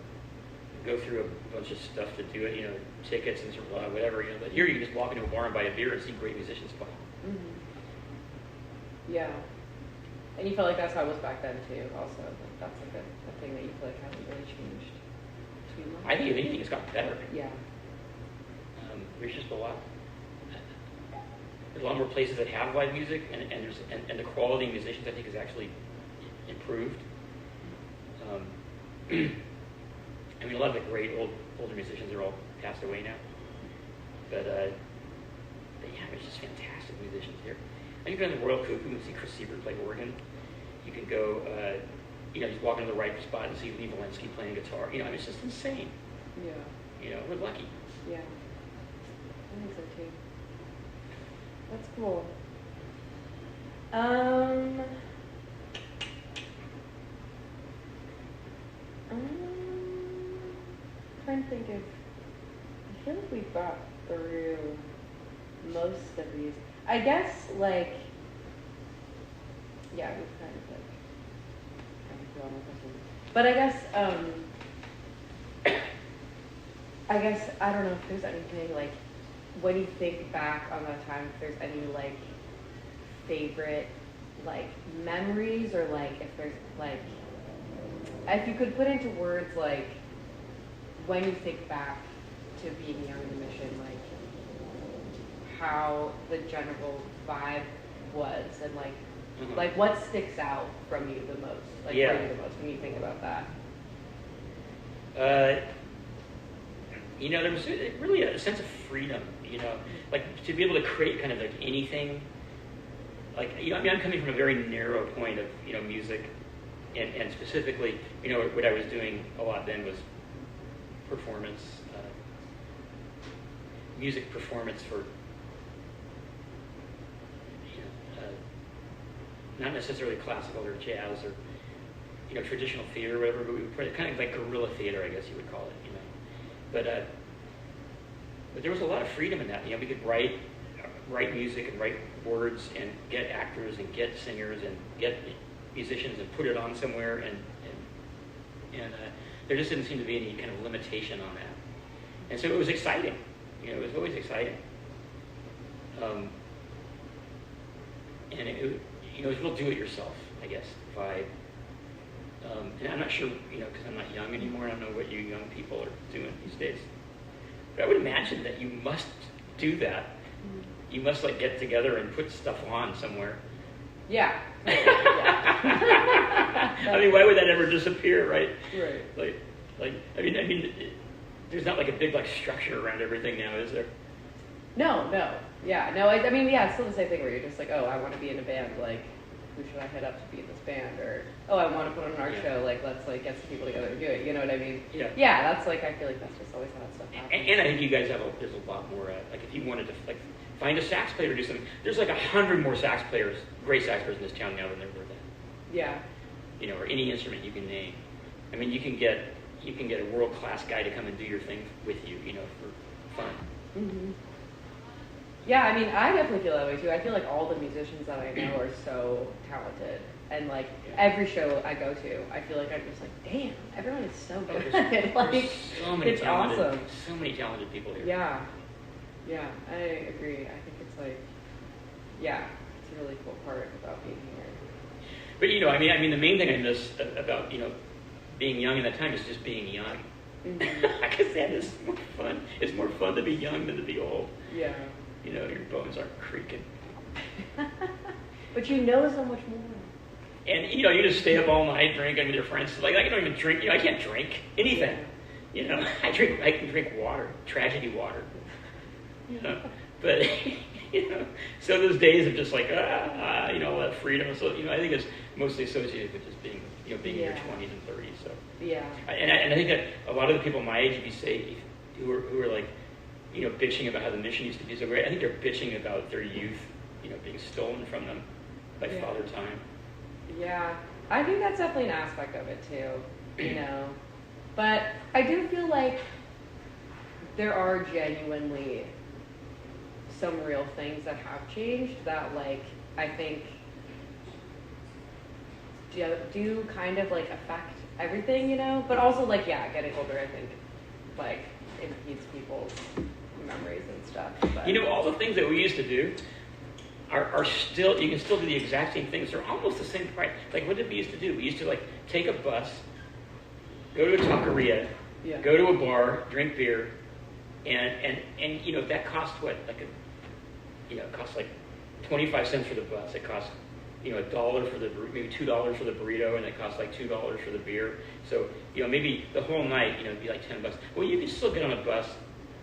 go through a bunch of stuff to do it, you know, tickets and sort of whatever, you know. But here you can just walk into a bar and buy a beer and see great musicians play. Yeah. And you felt like that's how it was back then too, also. Like, that's like a thing that you feel like hasn't really changed too much. I think if anything, it's gotten better. Yeah. There's just a lot. There's a lot more places that have live music, and the quality of musicians, I think, has actually improved. I mean, a lot of the great older musicians are all passed away now. But yeah, there's just fantastic musicians here. And you can go to the Royal Cuckoo and see Chris Sieber play organ. You can go, you know, just walk into the right spot and see Lee Walensky playing guitar. You know, I mean, it's just insane. Yeah. You know, we're lucky. Yeah. I think so too. That's cool. Trying to think of. I feel like we've got through most of these. I guess, like, yeah, we've kind of gone with this one. But I guess, I don't know if there's anything, like, when you think back on that time, if there's any, like, favorite, like, memories, or, like, if there's, like, if you could put into words, like, when you think back to being young in the mission, like, how the general vibe was, and like, like what sticks out from you the most, like, Yeah. for you the most when you think about that? There was really a sense of freedom, like to be able to create kind of like anything. Like, I'm coming from a very narrow point of, music, and specifically, what I was doing a lot then was performance, music performance for, not necessarily classical or jazz or, traditional theater or whatever, but we would put it kind of like guerrilla theater, I guess you would call it, But there was a lot of freedom in that. We could write music and write words and get actors and get singers and get musicians and put it on somewhere, and there just didn't seem to be any kind of limitation on that. And so it was exciting. It was always exciting. And it was real do-it-yourself, I guess, vibe. And I'm not sure, because I'm not young anymore. I don't know what you young people are doing these days. But I would imagine that you must do that. You must get together and put stuff on somewhere. Yeah. I mean, why would that ever disappear, right? Right. There's not a big structure around everything now, is there? No. Yeah. No. It's still the same thing where you're just oh, I want to be in a band. Who should I hit up to be in this band? Or, oh, I want to put on an art show. Let's get some people together and do it. You know what I mean? Yeah. Yeah. That's I feel like that's just always how that stuff happens. And I think you guys there's a lot more. If you wanted to find a sax player to do something, there's 100 more sax players, great sax players in this town now than there were then. Yeah. Or any instrument you can name. I mean, you can get a world-class guy to come and do your thing with you, for fun. Mm-hmm. Yeah, I definitely feel that way too. I feel like all the musicians that I know are so talented, and every show I go to, I feel like I'm just damn, everyone is so good. There's so many it's talented, awesome. So many talented people here. Yeah, I agree. I think it's it's a really cool part about being here. But the main thing I miss about being young in that time is just being young. Mm-hmm. I guess that is more fun. It's more fun to be young than to be old. Yeah. Your bones aren't creaking. But you know so much more. And you just stay up all night drinking with your friends. I don't even drink. I can't drink anything. I can drink water, tragedy water. But so those days of just all that freedom. So I think it's mostly associated with just being being in your 20s and 30s. So yeah. And I think that a lot of the people my age, if you say who are bitching about how the mission used to be so great, I think they're bitching about their youth, being stolen from them by Father Time. Yeah, I think that's definitely an aspect of it too, But I do feel like there are genuinely some real things that have changed that, I think do kind of affect everything, But also getting older, I think impedes people's memories and stuff. But. All the things that we used to do are still, you can still do the exact same things. They're almost the same price. What did we used to do? We used to take a bus, go to a taqueria, go to a bar, drink beer, and that cost what? It cost 25 cents for the bus. It cost $1 for maybe $2 for the burrito, and it cost $2 for the beer. So maybe the whole night it'd be $10. Well, you can still get on a bus,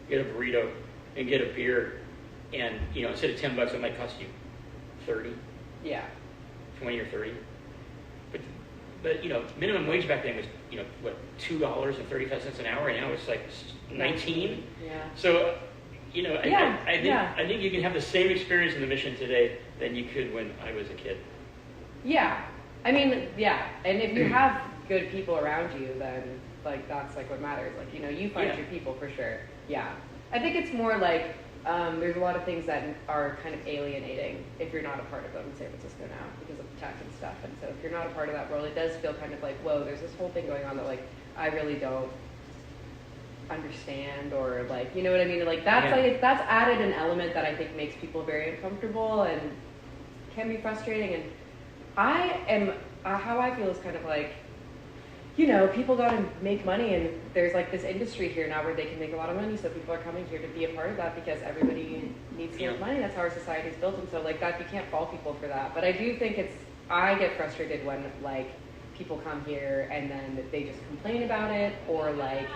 get a burrito, and get a beer, and instead of $10, it might cost you 30. Yeah. 20 or 30. But minimum wage back then was $2.35 an hour, and now it's 19. Yeah. So I think you can have the same experience in the mission today than you could when I was a kid. Yeah. And if you have good people around you, then that's what matters. You find your people for sure. Yeah. I think it's more there's a lot of things that are kind of alienating if you're not a part of them in San Francisco now because of tech and stuff. And so if you're not a part of that world, it does feel kind of whoa, there's this whole thing going on that I really don't understand, or you know what I mean? That's added an element that I think makes people very uncomfortable and can be frustrating. And how I feel is kind of people got to make money, and there's this industry here now where they can make a lot of money, so people are coming here to be a part of that because everybody needs to make money. That's how our society is built, and so that you can't fault people for that. But I do think I get frustrated when people come here and then they just complain about it, or like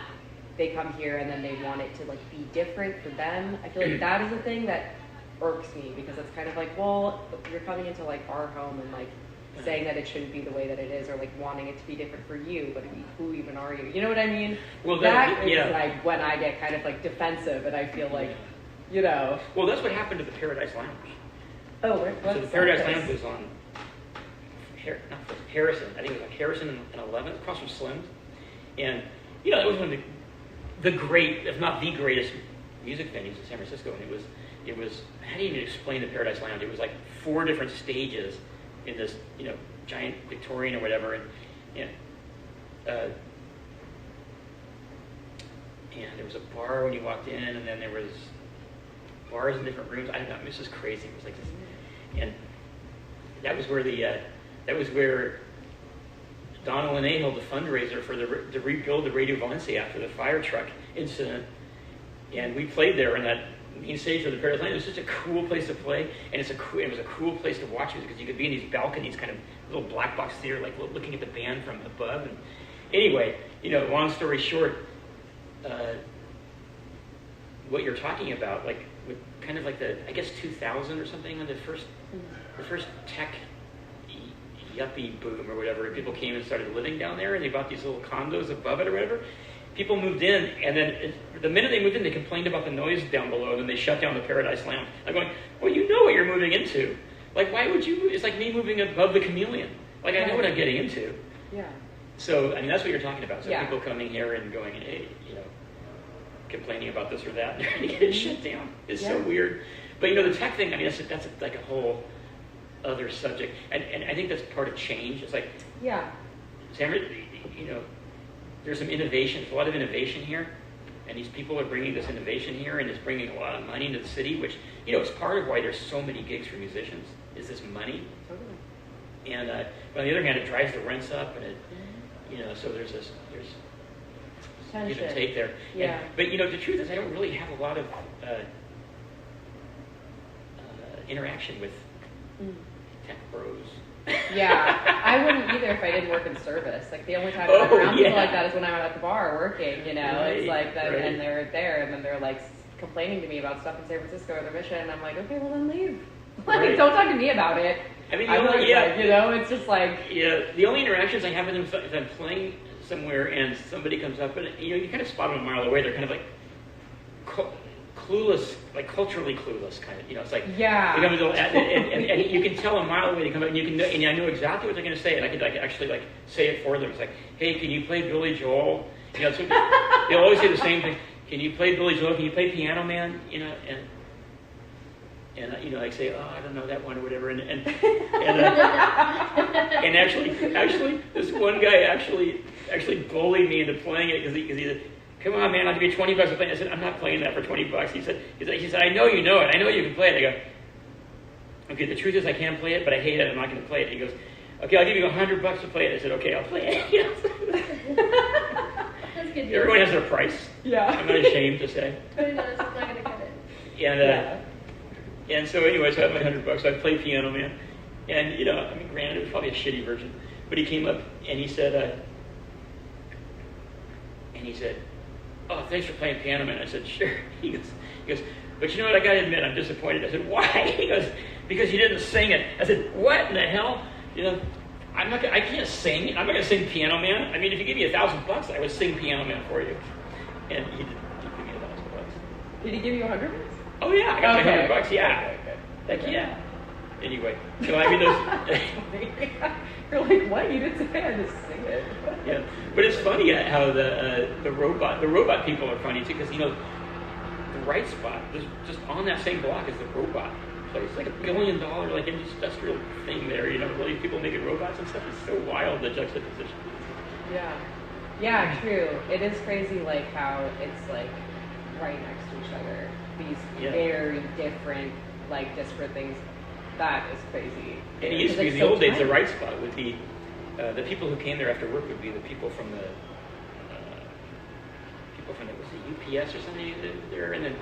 they come here and then they want it to like be different for them. I feel like that is the thing that irks me, because it's kind of like, well, you're coming into like our home and like saying that it shouldn't be the way that it is, or like wanting it to be different for you, but who even are you? You know what I mean? Well, that is like when I get kind of like defensive, and I feel like, you know. Well, that's what happened to the Paradise Lounge. Oh, what's so the Paradise Lounge was on Harrison. I think it was like Harrison and 11th, across from Slim's. And, you know, it was one of the great, if not the greatest music venues in San Francisco. And it was, how do you even explain the Paradise Lounge? It was like 4 different stages in this, you know, giant Victorian or whatever. And there was a bar when you walked in, and then there was bars in different rooms. I don't know, this is crazy. It was like this. And that was where Donald and A held the fundraiser for to rebuild the Radio Valencia after the fire truck incident. And we played there in that main stage of the Paradise Lounge. It was such a cool place to play, and it was a cool place to watch music, because you could be in these balconies, kind of little black box theater, like looking at the band from above. And anyway, you know, long story short, what you're talking about, like with kind of like the, I guess 2000 or something, when the first tech yuppie boom or whatever, people came and started living down there, and they bought these little condos above it or whatever. People moved in, and then the minute they moved in, they complained about the noise down below, and then they shut down the Paradise Lounge. I'm going, well, you know what you're moving into. Like, why would you? It's like me moving above the Chameleon. Like, I know what I'm getting into. Yeah. So, I mean, that's what you're talking about. So yeah. People coming here and going, hey, you know, complaining about this or that, and trying to get it shut down. It's so weird. But, you know, the tech thing, I mean, that's like a whole other subject. And I think that's part of change. It's like, yeah, you know, there's some innovation, there's a lot of innovation here, and these people are bringing this innovation here, and it's bringing a lot of money into the city, which, you know, it's part of why there's so many gigs for musicians, is this money. Totally. And but on the other hand, it drives the rents up, and it, you know, so there's give and take there. Yeah. But, you know, the truth is I don't really have a lot of interaction with tech bros. Yeah, I wouldn't either if I didn't work in service. Like, the only time I'm around people like that is when I'm at the bar working, you know. Right, it's like that, right. And they're there, and then they're like complaining to me about stuff in San Francisco or their mission, and I'm like, okay, well then leave. Like, Right. Don't talk to me about it. I mean, like, you know, it's just like, yeah. The only interactions I have with them is if I'm playing somewhere and somebody comes up, and you know, you kind of spot them a mile away. They're kind of like clueless, like culturally clueless, kind of. You know, it's like yeah. They come and you can tell a mile away they come up, and you can know, and I know exactly what they're going to say, and I could actually like say it for them. It's like, hey, can you play Billy Joel? You know, so they'll always say the same thing. Can you play Billy Joel? Can you play Piano Man? You know, and you know, like say, oh, I don't know that one or whatever, and actually, this one guy actually bullied me into playing it because he said, come on, man, I'll give you $20 to play it. I said, I'm not playing that for $20. He said, I know you know it. I know you can play it. I go, okay, the truth is I can play it, but I hate it. I'm not going to play it. He goes, okay, I'll give you $100 to play it. I said, okay, I'll play it. You know? That's good. Everyone has their price. Yeah. I'm not ashamed to say. $20 is not going to cut it. And so anyway, so I had my $100. So I played Piano Man. And, you know, I mean, granted, it was probably a shitty version. But he came up and he said, oh, thanks for playing Piano Man. I said, sure. He goes, but you know what, I got to admit, I'm disappointed. I said, why? He goes, because you didn't sing it. I said, what in the hell? You know, I can't sing. I'm not going to sing Piano Man. I mean, if you give me $1,000, I would sing Piano Man for you. And he did give me $1,000. Did he give you $100? Oh yeah, I got my $100. Yeah. Okay. Like, yeah. Anyway, so I mean, those. You're like, what? You didn't say I had to sing it. Yeah, but it's funny how the robot people are funny too, because you know, the right spot, just on that same block is the robot place, like $1 billion like industrial thing there. You know, really people making robots and stuff. It's so wild, the juxtaposition. Yeah, true. It is crazy, like how it's like right next to each other. These very different, like disparate things. That is crazy. And it used to be in the old days, the right spot would be the people who came there after work would be the people from the was it UPS or something there, and then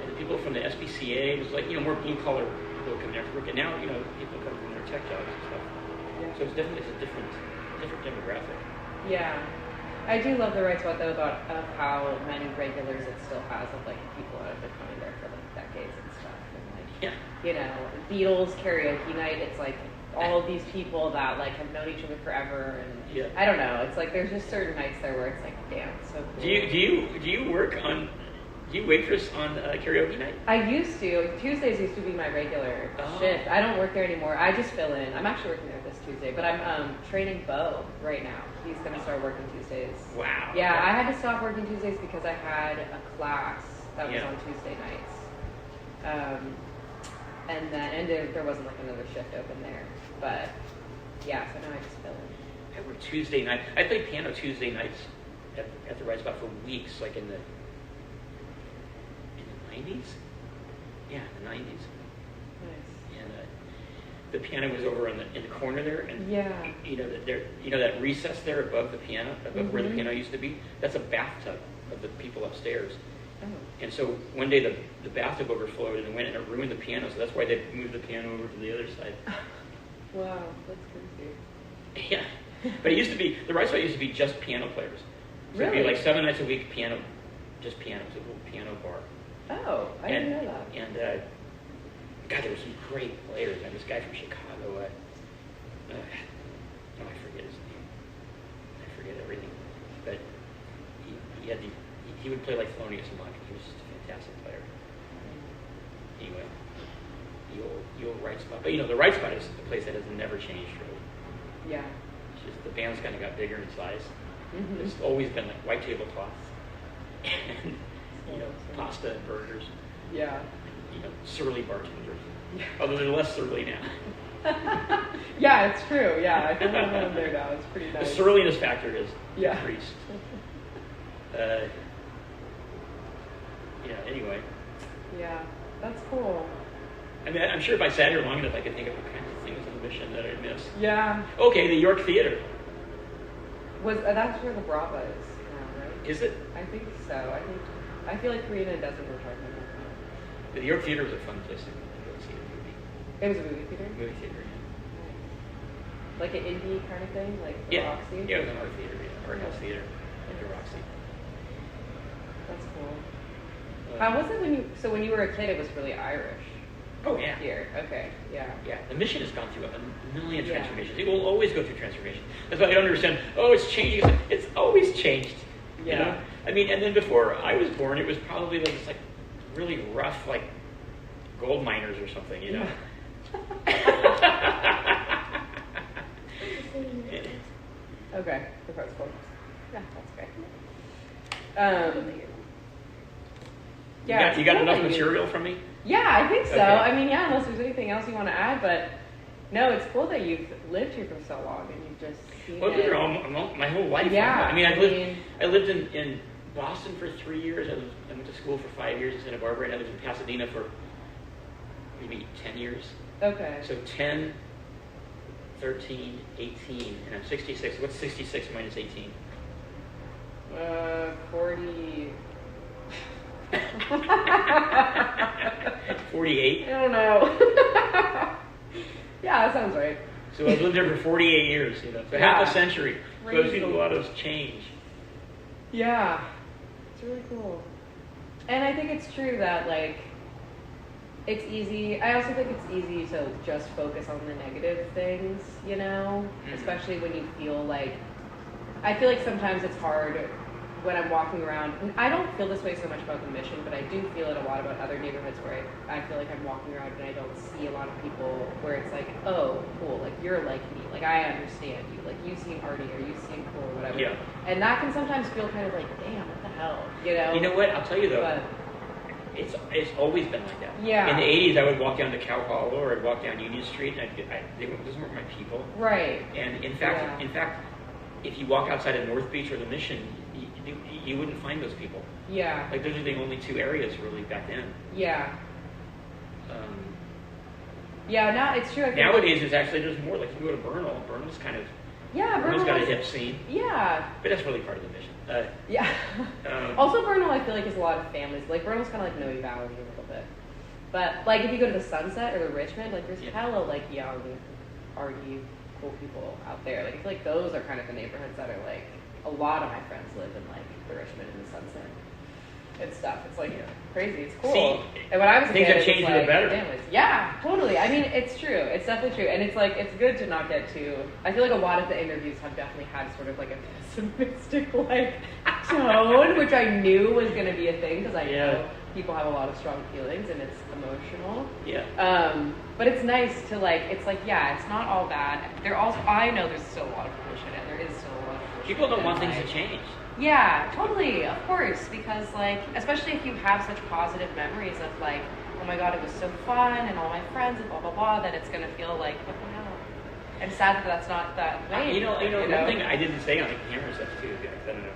the people from the SPCA. It was like, you know, more blue collar people coming there after work, and now, you know, people come from their tech jobs and stuff. Yeah. So it's definitely a different different demographic. Yeah. I do love the right spot though about of how many regulars it still has of like people that have been coming there for like decades and stuff. And like, Yeah. you know, Beatles karaoke night, it's like all of these people that like have known each other forever, and Yeah. I don't know, it's like there's just certain nights there where it's like, damn, it's so cool. Do you work on? Do you waitress on karaoke night? I used to. Tuesdays used to be my regular shift. I don't work there anymore. I just fill in. I'm actually working there this Tuesday, but I'm training Bo right now. He's going to start working Tuesdays. Wow. Yeah, I had to stop working Tuesdays because I had a class that was Yeah. on Tuesday nights. And there wasn't like another shift open there. But yeah, so now I just fill in. I work Tuesday night. I played piano Tuesday nights at the right spot for weeks, like in the 90s. Yeah, the 90s. Nice. And the piano was over in the corner there, and Yeah. that recess there above the piano, above where the Mhm. piano used to be. That's a bathtub of the people upstairs. Oh. And so one day the bathtub overflowed and went and it ruined the piano. So that's why they moved the piano over to the other side. Wow, that's crazy. Yeah, but it used to be the right spot used to be just piano players. So it'd be Really? like 7 nights a week piano, just piano. It was a little piano bar. Oh, I didn't know that. And God, there were some great players. And this guy from Chicago, I forget his name. I forget everything. But he would play like Thelonious Monk. He was just a fantastic player. Anyway, the old right spot. But the right spot is a place that has never changed really. Yeah. It's just the band's kind of got bigger in size. Mhm. It's always been like white tablecloths and pasta and burgers. Yeah. Surly bartenders. Although they're less surly now. Yeah, it's true. Yeah, I feel like I'm there now. It's pretty The nice. surliness factor has Yeah. increased. Anyway. Yeah, that's cool. I mean, I'm sure if I sat here long enough, I could think of all kinds of things on the mission that I'd miss. Yeah. Okay, the York Theater. That's where the Brava is now, right? Is it? I think so. I feel like Karina and Desmond were talking about that. The York Theater was a fun place to go see a movie. It was a movie theater? Movie theater, yeah. Nice. Like an indie kind of thing? Like the Yeah. Roxy? Yeah, it was an art theater, yeah. Art house theater at the Roxy. That's cool. How was it when you were a kid, it was really Irish Oh, yeah. here? Okay, yeah. Yeah, the mission has gone through a million Yeah. transformations. It will always go through transformation. That's why I don't understand. Oh, it's changing. It's always changed. Yeah. You know? I mean, and then before I was born, it was probably like this, like really rough, like gold miners or something. You know. Okay, the part's cool. Yeah, that's great. Yeah, You got it's cool enough that you- material from me? Yeah, I think so. Okay. I mean, yeah, unless there's anything else you want to add, but no, it's cool that you've lived here for so long and you've just seen Well, I've it. been here my whole life. Yeah, I mean, I mean- I lived in Boston for 3 years. I went to school for 5 years in Santa Barbara, and I lived in Pasadena for maybe 10 years. Okay. So 10, 13, 18, and I'm 66. What's 66 minus 18? 40. 48. I don't know. Yeah, that sounds right. So I've lived there for 48 years, so Yeah. half a century. So I've Crazy. seen a lot of change. Yeah, it's really cool. And I think it's true that, like, it's easy. I also think it's easy to just focus on the negative things, you know? Mhm. Especially when you feel like, I feel like sometimes it's hard when I'm walking around. And I don't feel this way so much about the mission, but I do feel it a lot about other neighborhoods where I feel like I'm walking around and I don't see a lot of people where it's like, oh, cool, like you're like me, like I understand you, like you seem arty or you seem cool or whatever. Yeah. And that can sometimes feel kind of like, damn, what the hell, you know? You know what? I'll tell you though. But, It's always been like that. Yeah. In the 80s, I would walk down to Cow Hollow or I'd walk down Union Street, and those weren't my people. right. And in Yeah. fact, if you walk outside of North Beach or the Mission, you wouldn't find those people. Yeah. Like those are the only two areas really back then. Yeah. Um, Yeah, now it's true. I feel nowadays, there's more. Like you go to Bernal. Bernal's kind of yeah, Bernal's got a has- hip scene, Yeah. but that's really part of the mission. Yeah. Also, Also, Bernal, I feel like is a lot of families. Like Bernal's kind of like Noe Valley a little bit, but like if you go to the Sunset or the Richmond, like there's Yeah. hella like young, arty cool people out there. Like I feel like those are kind of the neighborhoods that are like a lot of my friends live in, like the Richmond and the Sunset and stuff. It's like crazy. It's cool. See, and when I was a things kid, have it was changed for the like, better. families. Yeah, totally. I mean, it's true. It's definitely true. And it's like, it's good to not get too, I feel like a lot of the interviews have definitely had sort of like a pessimistic like tone, which I knew was going to be a thing because I know people have a lot of strong feelings and it's emotional. Yeah. But it's nice to like, it's like, yeah, it's not all bad. There also, I know there's still a lot of bullshit and there is still a lot of bullshit. People don't want and, things to change. Yeah, totally, of course, because like, especially if you have such positive memories of like, oh my god, it was so fun and all my friends and blah blah blah, then it's gonna feel like, what the hell? I'm sad that that's not that way. You know, one thing I didn't say on the camera stuff too, I don't know,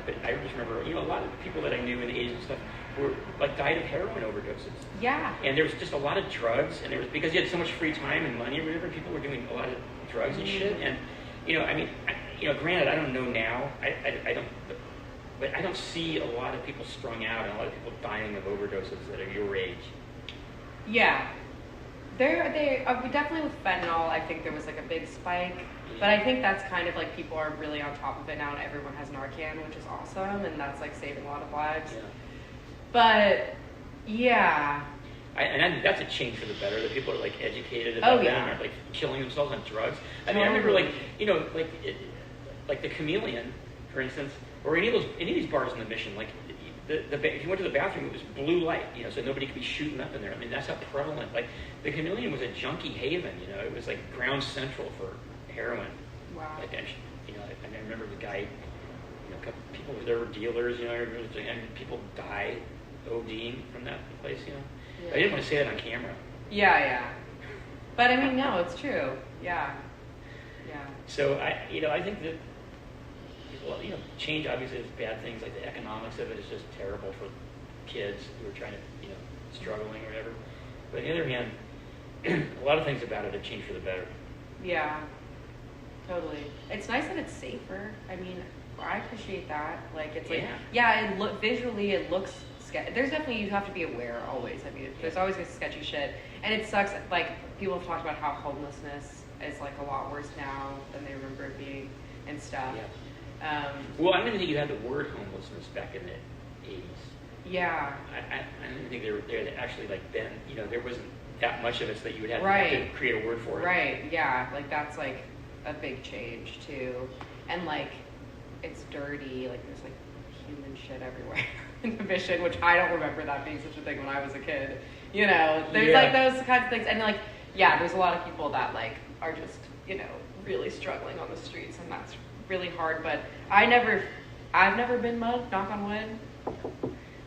but I just remember, a lot of the people that I knew in the 80s and stuff were like died of heroin overdoses. Yeah. And there was just a lot of drugs, and there was because you had so much free time and money or whatever, people were doing a lot of drugs and shit. And granted, I don't know now. I don't, but I don't see a lot of people strung out and a lot of people dying of overdoses that are your age. Yeah. They definitely with fentanyl, I think there was like a big spike. But I think that's kind of like people are really on top of it now and everyone has Narcan, which is awesome, and that's like saving a lot of lives. Yeah. But yeah. And that's a change for the better, that people are like educated about that and aren't like killing themselves on drugs. I mean, I remember like the Chameleon, for instance, or any of these bars in the Mission, like if you went to the bathroom, it was blue light, so nobody could be shooting up in there. I mean, that's how prevalent. Like the Chameleon was a junkie haven, it was like ground central for heroin. Wow. Like, I remember the guy, a couple people, there were dealers, and people died ODing from that place, Yeah. I didn't want to say that on camera. Yeah. But I mean, no, it's true. Yeah. So I think that, change obviously has bad things. Like the economics of it is just terrible for kids who are trying to, struggling or whatever. But on the other hand, a lot of things about it have changed for the better. Yeah. Totally. It's nice that it's safer. I mean, I appreciate that. Like, it's like, visually it looks. There's definitely, you have to be aware always. I mean, there's always this sketchy shit. And it sucks, like, people have talked about how homelessness is, like, a lot worse now than they remember it being and stuff. Yeah. Well, I don't even think you had the word homelessness back in the 80s. Yeah. I don't think they were actually, like, then, there wasn't that much of it so that you would have to create a word for it. Right, yeah. Like, that's, like, a big change, too. And, like, it's dirty. Like, there's, like, human shit everywhere. In the Mission, which I don't remember that being such a thing when I was a kid. There's like those kinds of things, and like, there's a lot of people that like are just really struggling on the streets, and that's really hard. But I've never been mugged. Knock on wood.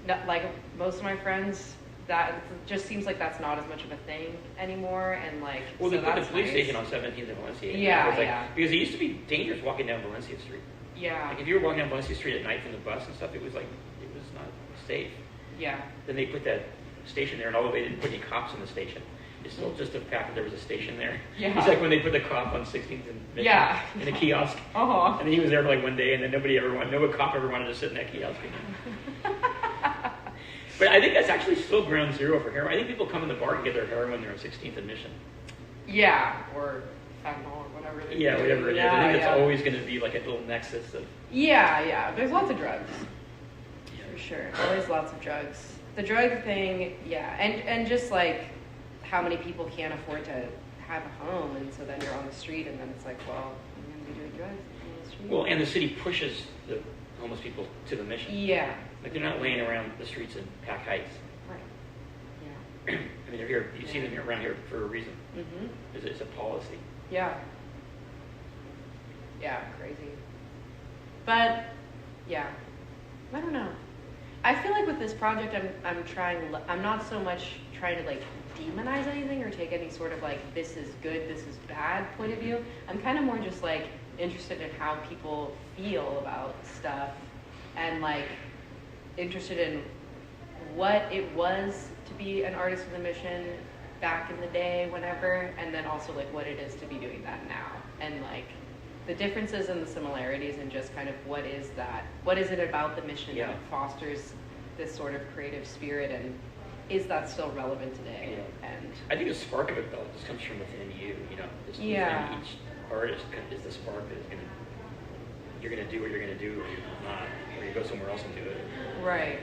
Not, like most of my friends, that just seems like that's not as much of a thing anymore, and like. Well, so they put the police nice. Station on 17th and Valencia. Yeah. Because it used to be dangerous walking down Valencia Street. Yeah. Like if you were walking down Valencia Street at night from the bus and stuff, it was not safe. Yeah. Then they put that station there, and although they didn't put any cops in the station, it's still just the fact that there was a station there. Yeah. It's like when they put the cop on 16th and Mission in a kiosk. Uh-huh. And then he was there for like one day, and then no cop ever wanted to sit in that kiosk again. But I think that's actually still ground zero for heroin. I think people come in the bar and get their heroin there on 16th and Mission. Yeah, or fentanyl or whatever. Whatever it is. I think it's always going to be like a little nexus of. Yeah. There's lots of drugs. For sure. Always lots of drugs. The drug thing, and just like how many people can't afford to have a home, and so then you're on the street, and then it's like, well, I'm going to be doing drugs on the street. Well, and the city pushes the homeless people to the Mission. Yeah. Like they're not laying around the streets in Pack Heights. Right. Yeah. I mean, they're here. You see them around here for a reason. Mm-hmm. It's a policy. Yeah. Yeah, crazy. But, I don't know. I feel like with this project, I'm not so much trying to like demonize anything or take any sort of like, this is good, this is bad point of view. I'm kind of more just like interested in how people feel about stuff and like interested in what it was to be an artist in the Mission back in the day, whenever, and then also like what it is to be doing that now, and like the differences and the similarities, and just kind of what is it about the Mission that fosters this sort of creative spirit and is that still relevant today? Yeah. And I think the spark of it though just comes from within you. Just Yeah. within each artist is the spark that is you're gonna do what you're gonna do, or you're not, or you go somewhere else and do it. right,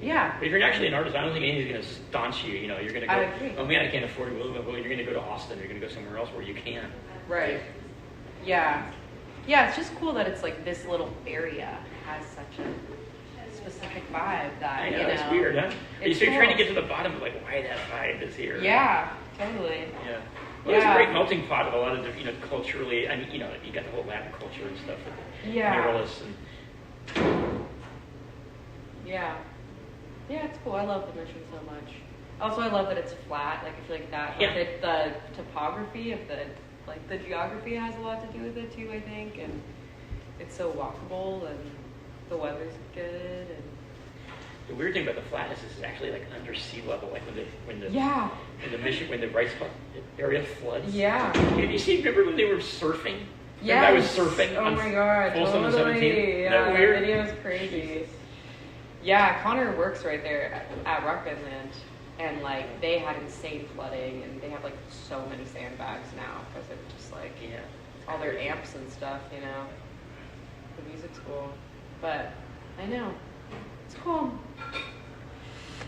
yeah, But if you're actually an artist, I don't think anything's gonna staunch you. You're gonna go. I agree. Oh man, I can't afford it. Well, you're gonna go to Austin. You're gonna go somewhere else where you can. right, yeah, yeah. It's just cool that it's like this little area has such a specific vibe that I know, it's weird, huh? It's You're trying to cool. get to the bottom of like why that vibe is here. Yeah, totally. Yeah. Well, it's a Yeah. great melting pot of a lot of different, culturally. I mean, you got the whole Latin culture and stuff with the Yeah. muralists and. Yeah. Yeah, it's cool. I love the mission so much. Also, I love that it's flat. Like, I feel like that, Yeah. the topography of the geography has a lot to do with it too, I think. And it's so walkable and the weather's good and The weird thing about the flatness is it's actually like under sea level, like when the yeah. when the rice area floods. Yeah. Remember when they were surfing? Yeah. I was surfing. Oh on my god, Folsom and totally. 17th. Isn't Yeah, that that weird? video is crazy. Yeah, Connor works right there at Rock Inland, and like they had insane flooding, and they have like so many sandbags now because it's just like Yeah. all their amps and stuff, The music's cool, but I know it's cool.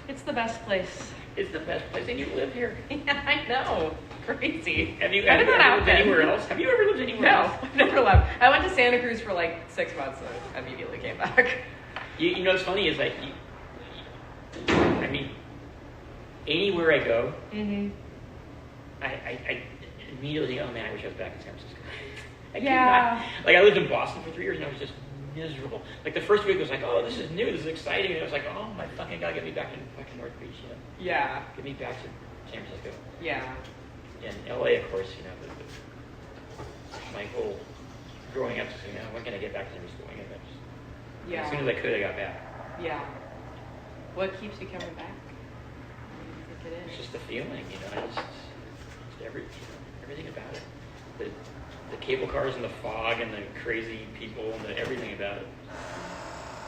It's the best place. It's the best place, and you live here. Yeah, I know. Crazy. Have you How ever did that lived happen? anywhere else? Have you ever lived anywhere No, else? I've never left. I went to Santa Cruz for like 6 months and immediately came back. You know what's funny is like, I mean, anywhere I go, Mm-hmm. I immediately think, oh man, I wish I was back in San Francisco. I Yeah. could not. Like I lived in Boston for 3 years and I was just miserable. Like the first week was like, oh, this is new, this is exciting, and I was like, oh my fucking god, get me back in North Beach, Yeah. get me back to San Francisco. Yeah. And LA, of course, my whole growing up, when can I get back to San Francisco? When can I just, Yeah. As soon as I could, I got back. Yeah. What keeps you coming back? What do you think it It's is? just the feeling, it's everything about it. The cable cars and the fog and the crazy people and everything about it.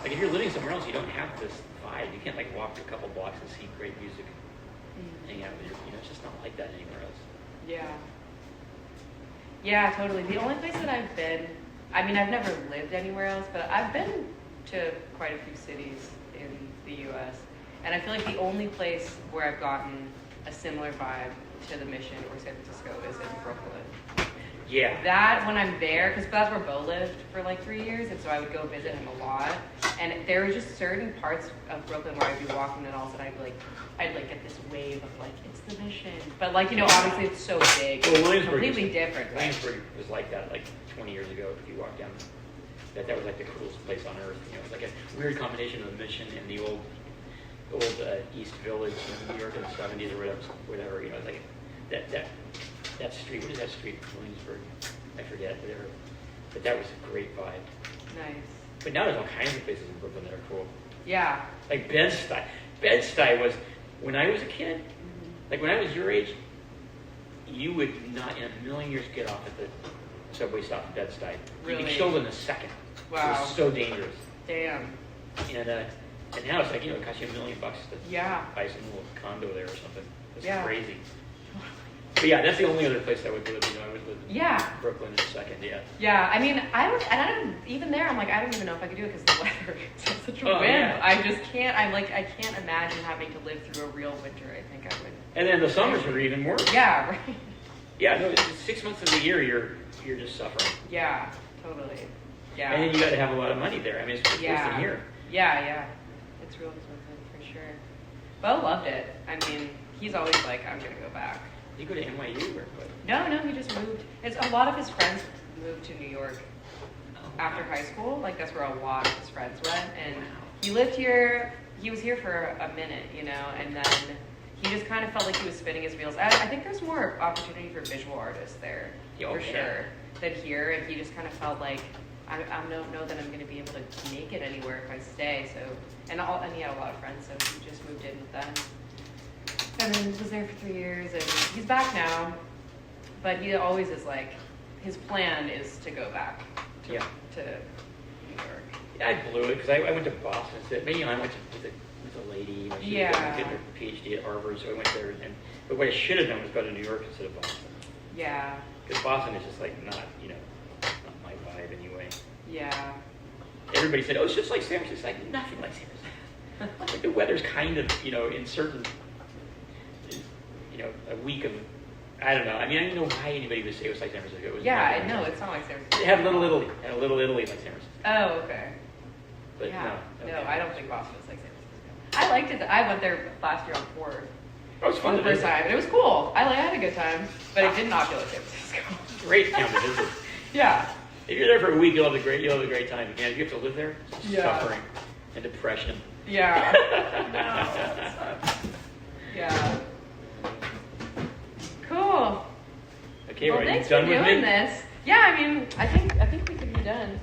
Like if you're living somewhere else, you don't have this vibe. You can't like walk a couple blocks and see great music, hang out with it's just not like that anywhere else. Yeah. Yeah, totally. The only place that I've been, I mean, I've never lived anywhere else, but I've been to quite a few cities in the U.S. And I feel like the only place where I've gotten a similar vibe to the Mission or San Francisco is in Brooklyn. Yeah. That when I'm there, because that's where Bo lived for like 3 years, and so I would go visit him a lot. And there were just certain parts of Brooklyn where I'd be walking, and all of a sudden I'd get this wave of like, it's the Mission. But like, obviously it's so big, Well, Williamsburg completely was, different. Right? Williamsburg was like that like 20 years ago. If you walk down, that was like the coolest place on earth. It was like a weird combination of the Mission and the old East Village in New York in the 70s or whatever. It's like that street. What is that street in Williamsburg? I forget. Whatever. But that was a great vibe. Nice. But now there's all kinds of places in Brooklyn that are cool. Yeah. Like Bed-Stuy. Bed-Stuy was, when I was a kid, like when I was your age, you would not in a million years get off at the subway stop in Bed-Stuy. You'd Really? be killed in a second. Wow. It was so dangerous. Damn. And now it's like, it costs you $1 million to Yeah. buy some little condo there or something. It's Yeah. crazy. But yeah, that's the only other place I would live. I would live in Yeah. Brooklyn in a second, yeah. Yeah. I mean, I don't even there. I'm like, I don't even know if I could do it because the weather is such a Oh, whim. yeah. I just can't. I can't imagine having to live through a real winter. I think I would. And then the summers are even worse. Yeah. Right. Yeah, no, it's 6 months of the year you're just suffering. Yeah. Totally. Yeah. And then you got to have a lot of money there. I mean, it's worse Yeah. than here. Yeah. Yeah. It's real expensive for sure. Bo loved it. I mean, he's always like, I'm gonna go back. You go to NYU or what? No, he just moved. It's a lot of his friends moved to New York after high school. Like that's where a lot of his friends went, and he lived here. He was here for a minute, and then he just kind of felt like he was spinning his wheels. I think there's more opportunity for visual artists there Oh, for yeah. sure than here, and he just kind of felt like I don't know that I'm going to be able to make it anywhere if I stay. So, and he had a lot of friends, so he just moved in with them. And then was there for 3 years, and he's back now. But he always is like, his plan is to go back to New York. Yeah, I blew it because I went to Boston. So maybe I went to a lady. You know, she Yeah. was getting her PhD at Harvard, so I went there. But what I should have done was go to New York instead of Boston. Yeah. Because Boston is just like not, not my vibe anyway. Yeah. Everybody said, oh, it's just like San Francisco. It's like nothing like San Francisco. Like the weather's kind of, in certain, a week of, I don't know. I mean, I didn't know why anybody would say it was like San Francisco. It was Yeah, not I like know. San It's not like San Francisco. Francisco. It had Little Italy. Had a Little Italy like San Francisco. Oh, okay. But Yeah. no. No, I don't think Boston is like San Francisco. I liked it. I went there last year on tour Oh, it's for fun the to first visit. time, and it was cool. I had a good time, but it did not feel like San Francisco. Great town to visit. Yeah. If you're there for a week, you'll have a great time. Again, if you have to live there, it's Yeah. suffering and depression. Yeah. No, that sucks. Yeah. Cool. Okay, Well, well, are you thanks for done with doing me? this. Yeah, I mean, I think we could be done.